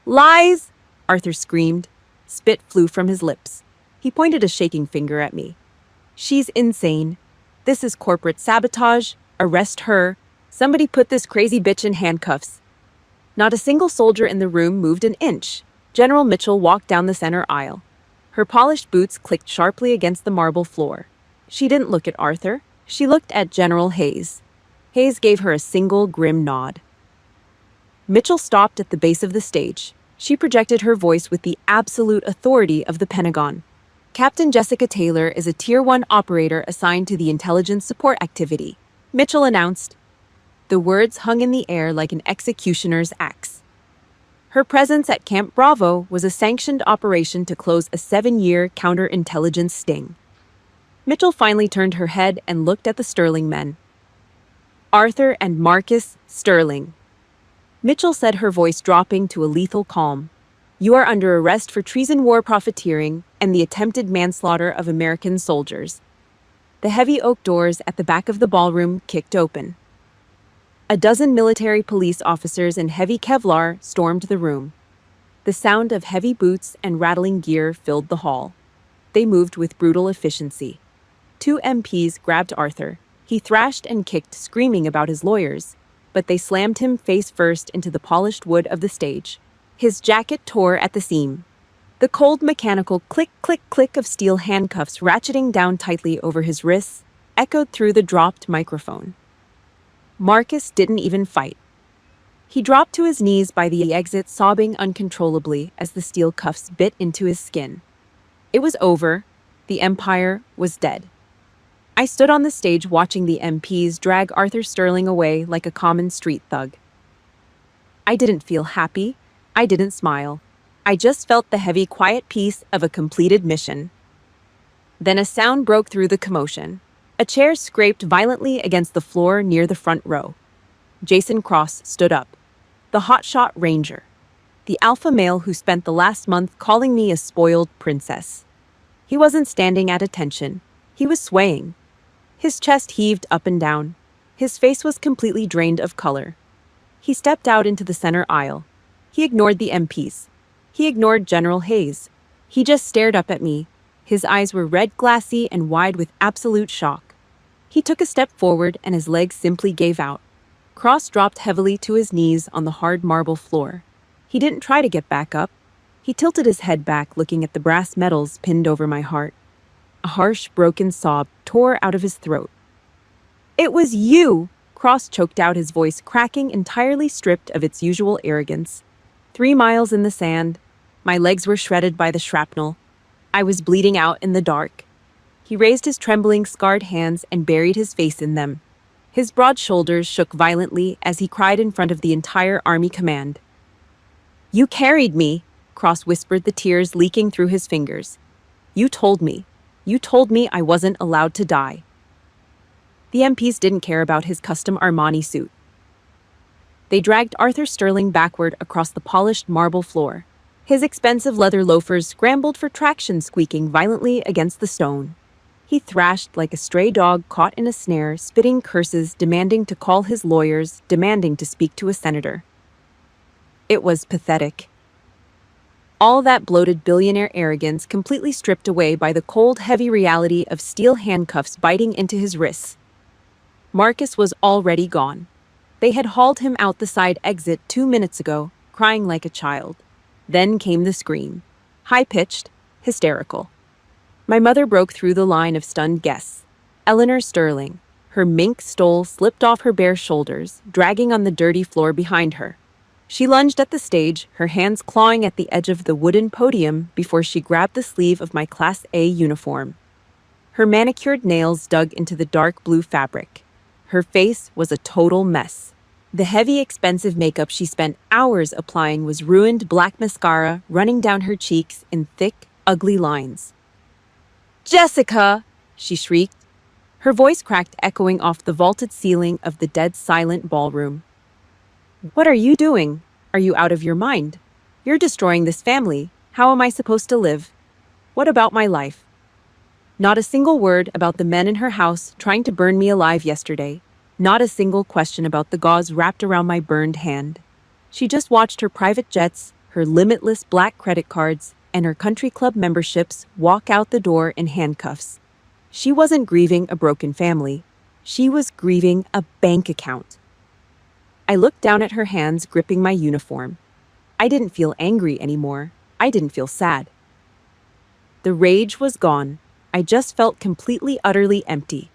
Lies! Arthur screamed. Spit flew from his lips. He pointed a shaking finger at me. She's insane. This is corporate sabotage. Arrest her. Somebody put this crazy bitch in handcuffs. Not a single soldier in the room moved an inch. General Mitchell walked down the center aisle. Her polished boots clicked sharply against the marble floor. She didn't look at Arthur. She looked at General Hayes. Hayes gave her a single grim nod. Mitchell stopped at the base of the stage. She projected her voice with the absolute authority of the Pentagon. Captain Jessica Taylor is a Tier 1 operator assigned to the intelligence support activity, Mitchell announced. The words hung in the air like an executioner's axe. Her presence at Camp Bravo was a sanctioned operation to close a 7-year counterintelligence sting. Mitchell finally turned her head and looked at the Sterling men. Arthur and Marcus Sterling. Mitchell said, her voice dropping to a lethal calm. You are under arrest for treason, war profiteering, and the attempted manslaughter of American soldiers. The heavy oak doors at the back of the ballroom kicked open. A dozen military police officers in heavy Kevlar stormed the room. The sound of heavy boots and rattling gear filled the hall. They moved with brutal efficiency. 2 MPs grabbed Arthur. He thrashed and kicked, screaming about his lawyers, but they slammed him face first into the polished wood of the stage. His jacket tore at the seam. The cold mechanical click, click, click of steel handcuffs ratcheting down tightly over his wrists echoed through the dropped microphone. Marcus didn't even fight. He dropped to his knees by the exit, sobbing uncontrollably as the steel cuffs bit into his skin. It was over. The Empire was dead. I stood on the stage watching the MPs drag Arthur Sterling away like a common street thug. I didn't feel happy. I didn't smile. I just felt the heavy, quiet peace of a completed mission. Then a sound broke through the commotion. A chair scraped violently against the floor near the front row. Jason Cross stood up. The hotshot ranger. The alpha male who spent the last month calling me a spoiled princess. He wasn't standing at attention. He was swaying. His chest heaved up and down. His face was completely drained of color. He stepped out into the center aisle. He ignored the MPs. He ignored General Hayes. He just stared up at me, His eyes were red, glassy, and wide with absolute shock. He took a step forward and his legs simply gave out. Cross dropped heavily to his knees on the hard marble floor. He didn't try to get back up. He tilted his head back, looking at the brass medals pinned over my heart. A harsh, broken sob tore out of his throat. "It was you!" Cross choked out, his voice cracking, entirely stripped of its usual arrogance. 3 miles in the sand. My legs were shredded by the shrapnel. I was bleeding out in the dark. He raised his trembling, scarred hands and buried his face in them. His broad shoulders shook violently as he cried in front of the entire army command. "You carried me," Cross whispered, the tears leaking through his fingers. You told me I wasn't allowed to die." The MPs didn't care about his custom Armani suit. They dragged Arthur Sterling backward across the polished marble floor. His expensive leather loafers scrambled for traction, squeaking violently against the stone. He thrashed like a stray dog caught in a snare, spitting curses, demanding to call his lawyers, demanding to speak to a senator. It was pathetic. All that bloated billionaire arrogance completely stripped away by the cold, heavy reality of steel handcuffs biting into his wrists. Marcus was already gone. They had hauled him out the side exit 2 minutes ago, crying like a child. Then came the scream. High-pitched, hysterical. My mother broke through the line of stunned guests. Eleanor Sterling. Her mink stole slipped off her bare shoulders, dragging on the dirty floor behind her. She lunged at the stage, her hands clawing at the edge of the wooden podium before she grabbed the sleeve of my Class A uniform. Her manicured nails dug into the dark blue fabric. Her face was a total mess. The heavy, expensive makeup she spent hours applying was ruined, black mascara running down her cheeks in thick, ugly lines. "Jessica!" she shrieked. Her voice cracked, echoing off the vaulted ceiling of the dead silent ballroom. "What are you doing? Are you out of your mind? You're destroying this family. How am I supposed to live? What about my life?" Not a single word about the men in her house trying to burn me alive yesterday. Not a single question about the gauze wrapped around my burned hand. She just watched her private jets, her limitless black credit cards, and her country club memberships walk out the door in handcuffs. She wasn't grieving a broken family. She was grieving a bank account. I looked down at her hands gripping my uniform. I didn't feel angry anymore. I didn't feel sad. The rage was gone. I just felt completely, utterly empty,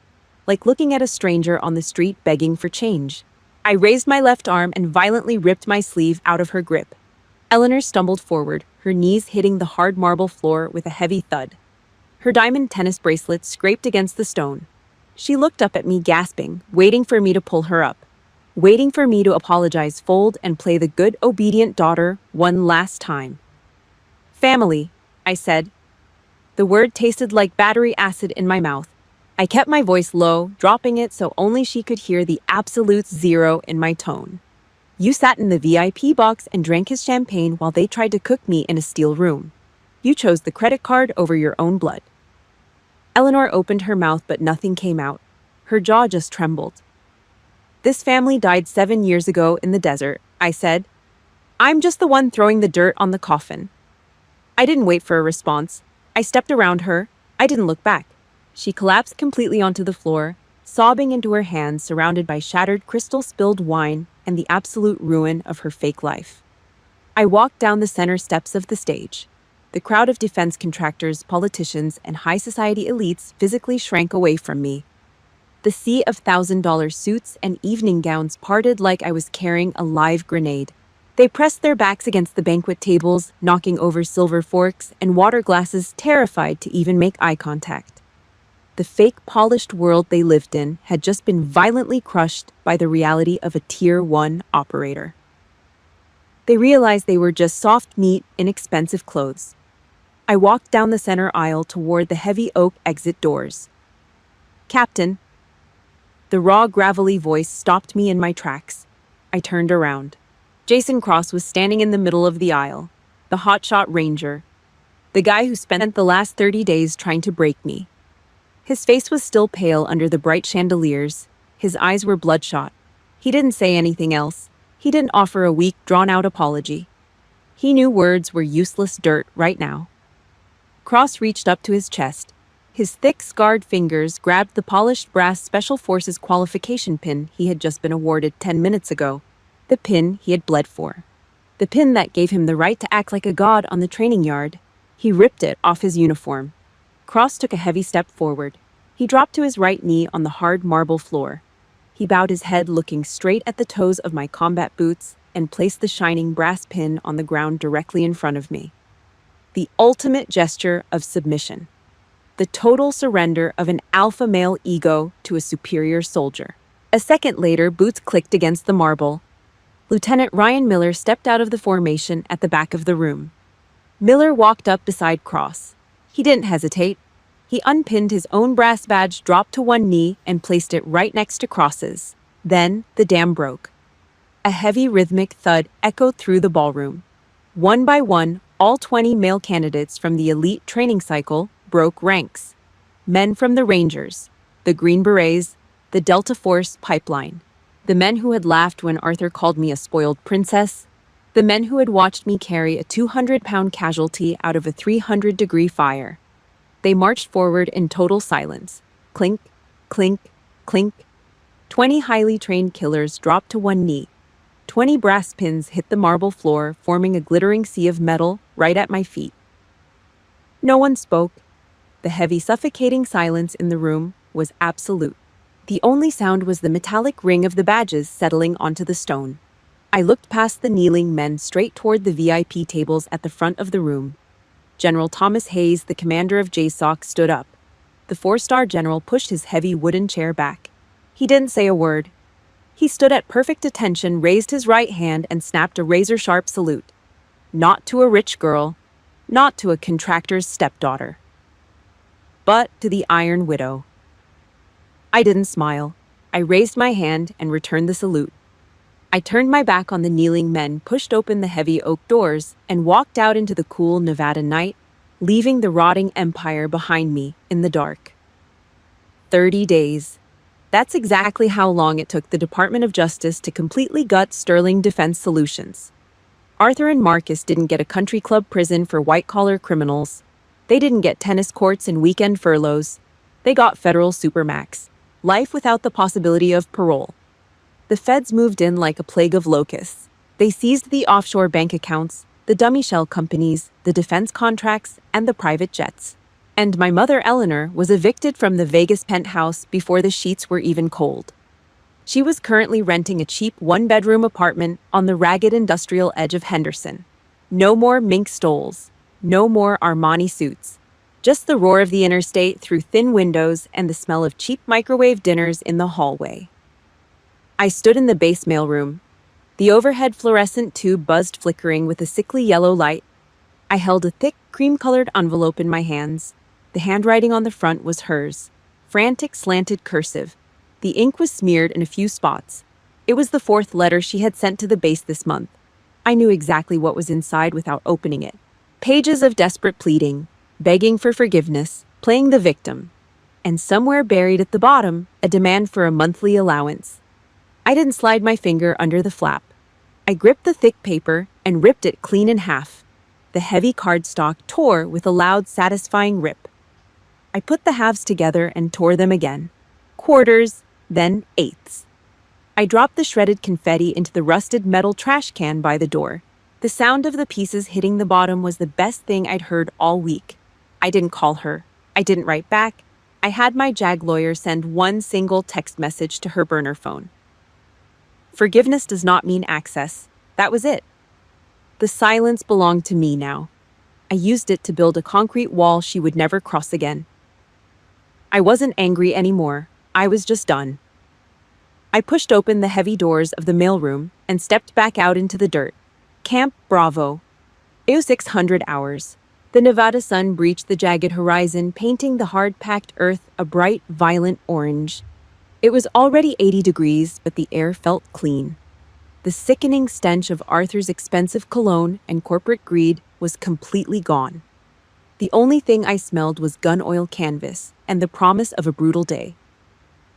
like looking at a stranger on the street begging for change. I raised my left arm and violently ripped my sleeve out of her grip. Eleanor stumbled forward, her knees hitting the hard marble floor with a heavy thud. Her diamond tennis bracelet scraped against the stone. She looked up at me, gasping, waiting for me to pull her up, waiting for me to apologize, fold, and play the good, obedient daughter one last time. "Family," I said. The word tasted like battery acid in my mouth. I kept my voice low, dropping it so only she could hear the absolute zero in my tone. "You sat in the VIP box and drank his champagne while they tried to cook me in a steel room. You chose the credit card over your own blood." Eleanor opened her mouth, but nothing came out. Her jaw just trembled. "This family died 7 years ago in the desert," I said. "I'm just the one throwing the dirt on the coffin." I didn't wait for a response. I stepped around her. I didn't look back. She collapsed completely onto the floor, sobbing into her hands, surrounded by shattered crystal, spilled wine, and the absolute ruin of her fake life. I walked down the center steps of the stage. The crowd of defense contractors, politicians, and high society elites physically shrank away from me. The sea of $1,000 suits and evening gowns parted like I was carrying a live grenade. They pressed their backs against the banquet tables, knocking over silver forks and water glasses, terrified to even make eye contact. The fake, polished world they lived in had just been violently crushed by the reality of a Tier 1 operator. They realized they were just soft meat in expensive clothes. I walked down the center aisle toward the heavy oak exit doors. "Captain." The raw, gravelly voice stopped me in my tracks. I turned around. Jason Cross was standing in the middle of the aisle, the hotshot ranger, the guy who spent the last 30 days trying to break me. His face was still pale under the bright chandeliers. His eyes were bloodshot. He didn't say anything else. He didn't offer a weak, drawn-out apology. He knew words were useless dirt right now. Cross reached up to his chest. His thick, scarred fingers grabbed the polished brass Special Forces qualification pin he had just been awarded 10 minutes ago, the pin he had bled for. The pin that gave him the right to act like a god on the training yard. He ripped it off his uniform. Cross took a heavy step forward. He dropped to his right knee on the hard marble floor. He bowed his head, looking straight at the toes of my combat boots, and placed the shining brass pin on the ground directly in front of me. The ultimate gesture of submission. The total surrender of an alpha male ego to a superior soldier. A second later, boots clicked against the marble. Lieutenant Ryan Miller stepped out of the formation at the back of the room. Miller walked up beside Cross. He didn't hesitate. He unpinned his own brass badge, dropped to one knee, and placed it right next to Cross's. Then the dam broke. A heavy rhythmic thud echoed through the ballroom. One by one, all 20 male candidates from the elite training cycle broke ranks. Men from the Rangers, the Green Berets, the Delta Force pipeline. The men who had laughed when Arthur called me a spoiled princess. The men who had watched me carry a 200-pound casualty out of a 300-degree fire. They marched forward in total silence. Clink, clink, clink. 20 highly trained killers dropped to one knee. 20 brass pins hit the marble floor, forming a glittering sea of metal right at my feet. No one spoke. The heavy, suffocating silence in the room was absolute. The only sound was the metallic ring of the badges settling onto the stone. I looked past the kneeling men straight toward the VIP tables at the front of the room. General Thomas Hayes, the commander of JSOC, stood up. The 4-star general pushed his heavy wooden chair back. He didn't say a word. He stood at perfect attention, raised his right hand, and snapped a razor-sharp salute. Not to a rich girl, not to a contractor's stepdaughter, but to the Iron Widow. I didn't smile. I raised my hand and returned the salute. I turned my back on the kneeling men, pushed open the heavy oak doors, and walked out into the cool Nevada night, leaving the rotting empire behind me in the dark. 30 days. That's exactly how long it took the Department of Justice to completely gut Sterling Defense Solutions. Arthur and Marcus didn't get a country club prison for white-collar criminals. They didn't get tennis courts and weekend furloughs. They got federal supermax, life without the possibility of parole. The feds moved in like a plague of locusts. They seized the offshore bank accounts, the dummy shell companies, the defense contracts, and the private jets. And my mother, Eleanor, was evicted from the Vegas penthouse before the sheets were even cold. She was currently renting a cheap one-bedroom apartment on the ragged industrial edge of Henderson. No more mink stoles. No more Armani suits. Just the roar of the interstate through thin windows and the smell of cheap microwave dinners in the hallway. I stood in the base mailroom. The overhead fluorescent tube buzzed, flickering with a sickly yellow light. I held a thick, cream-colored envelope in my hands. The handwriting on the front was hers. Frantic, slanted cursive. The ink was smeared in a few spots. It was the 4th letter she had sent to the base this month. I knew exactly what was inside without opening it. Pages of desperate pleading, begging for forgiveness, playing the victim. And somewhere buried at the bottom, a demand for a monthly allowance. I didn't slide my finger under the flap. I gripped the thick paper and ripped it clean in half. The heavy cardstock tore with a loud, satisfying rip. I put the halves together and tore them again. Quarters, then eighths. I dropped the shredded confetti into the rusted metal trash can by the door. The sound of the pieces hitting the bottom was the best thing I'd heard all week. I didn't call her. I didn't write back. I had my JAG lawyer send one single text message to her burner phone. Forgiveness does not mean access. That was it. The silence belonged to me now. I used it to build a concrete wall she would never cross again. I wasn't angry anymore. I was just done. I pushed open the heavy doors of the mailroom and stepped back out into the dirt. Camp Bravo. It was 600 hours. The Nevada sun breached the jagged horizon, painting the hard-packed earth a bright, violent orange. It was already 80 degrees, but the air felt clean. The sickening stench of Arthur's expensive cologne and corporate greed was completely gone. The only thing I smelled was gun oil canvas and the promise of a brutal day.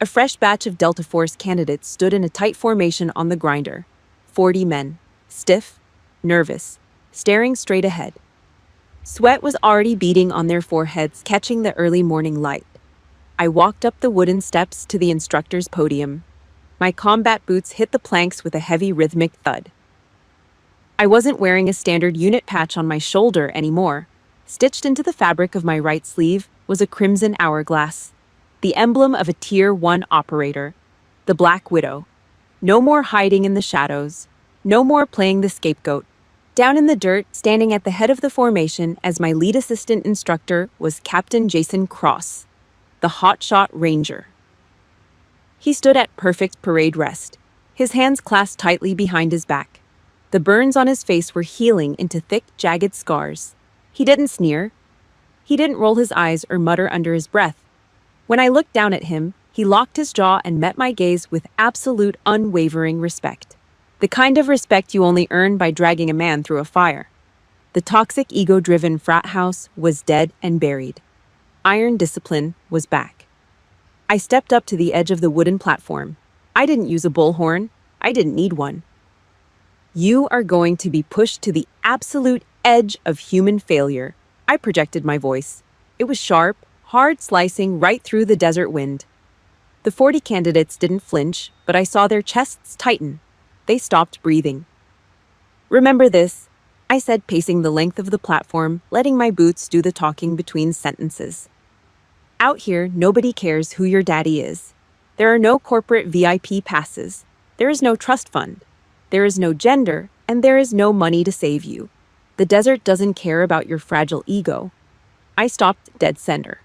A fresh batch of Delta Force candidates stood in a tight formation on the grinder. 40 men, stiff, nervous, staring straight ahead. Sweat was already beading on their foreheads, catching the early morning light. I walked up the wooden steps to the instructor's podium. My combat boots hit the planks with a heavy rhythmic thud. I wasn't wearing a standard unit patch on my shoulder anymore. Stitched into the fabric of my right sleeve was a crimson hourglass, the emblem of a Tier 1 operator, the Black Widow. No more hiding in the shadows. No more playing the scapegoat. Down in the dirt, standing at the head of the formation as my lead assistant instructor was Captain Jason Cross, the hotshot ranger. He stood at perfect parade rest, his hands clasped tightly behind his back. The burns on his face were healing into thick, jagged scars. He didn't sneer. He didn't roll his eyes or mutter under his breath. When I looked down at him, he locked his jaw and met my gaze with absolute, unwavering respect. The kind of respect you only earn by dragging a man through a fire. The toxic, ego-driven frat house was dead and buried. Iron discipline was back. I stepped up to the edge of the wooden platform. I didn't use a bullhorn. I didn't need one. You are going to be pushed to the absolute edge of human failure. I projected my voice. It was sharp, hard, slicing right through the desert wind. The 40 candidates didn't flinch, but I saw their chests tighten. They stopped breathing. "Remember this," I said, pacing the length of the platform, letting my boots do the talking between sentences. "Out here, nobody cares who your daddy is. There are no corporate VIP passes. There is no trust fund. There is no gender, and there is no money to save you. The desert doesn't care about your fragile ego." I stopped dead center.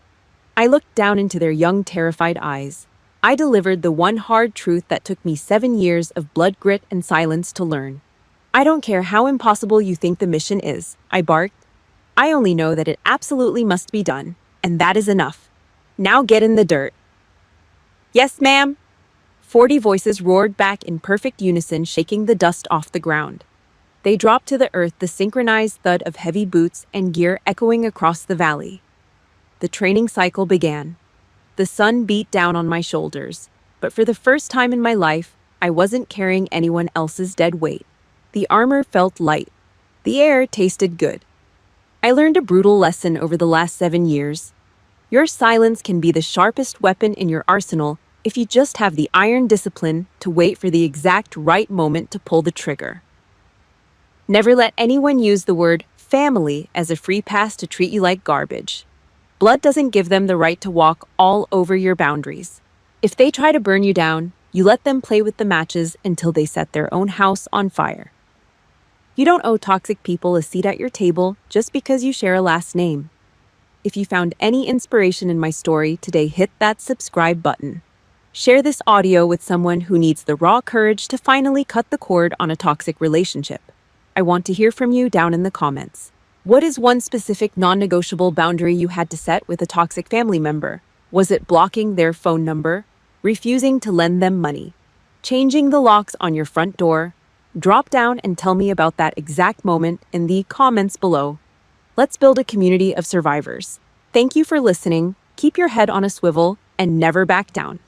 I looked down into their young, terrified eyes. I delivered the one hard truth that took me 7 years of blood, grit, and silence to learn. "I don't care how impossible you think the mission is," I barked. "I only know that it absolutely must be done, and that is enough. Now get in the dirt." "Yes, ma'am." 40 voices roared back in perfect unison, shaking the dust off the ground. They dropped to the earth, the synchronized thud of heavy boots and gear echoing across the valley. The training cycle began. The sun beat down on my shoulders, but for the first time in my life, I wasn't carrying anyone else's dead weight. The armor felt light. The air tasted good. I learned a brutal lesson over the last 7 years. Your silence can be the sharpest weapon in your arsenal if you just have the iron discipline to wait for the exact right moment to pull the trigger. Never let anyone use the word family as a free pass to treat you like garbage. Blood doesn't give them the right to walk all over your boundaries. If they try to burn you down, you let them play with the matches until they set their own house on fire. You don't owe toxic people a seat at your table just because you share a last name. If you found any inspiration in my story today, hit that subscribe button. Share this audio with someone who needs the raw courage to finally cut the cord on a toxic relationship. I want to hear from you down in the comments. What is one specific non-negotiable boundary you had to set with a toxic family member? Was it blocking their phone number? Refusing to lend them money? Changing the locks on your front door? Drop down and tell me about that exact moment in the comments below. Let's build a community of survivors. Thank you for listening. Keep your head on a swivel and never back down.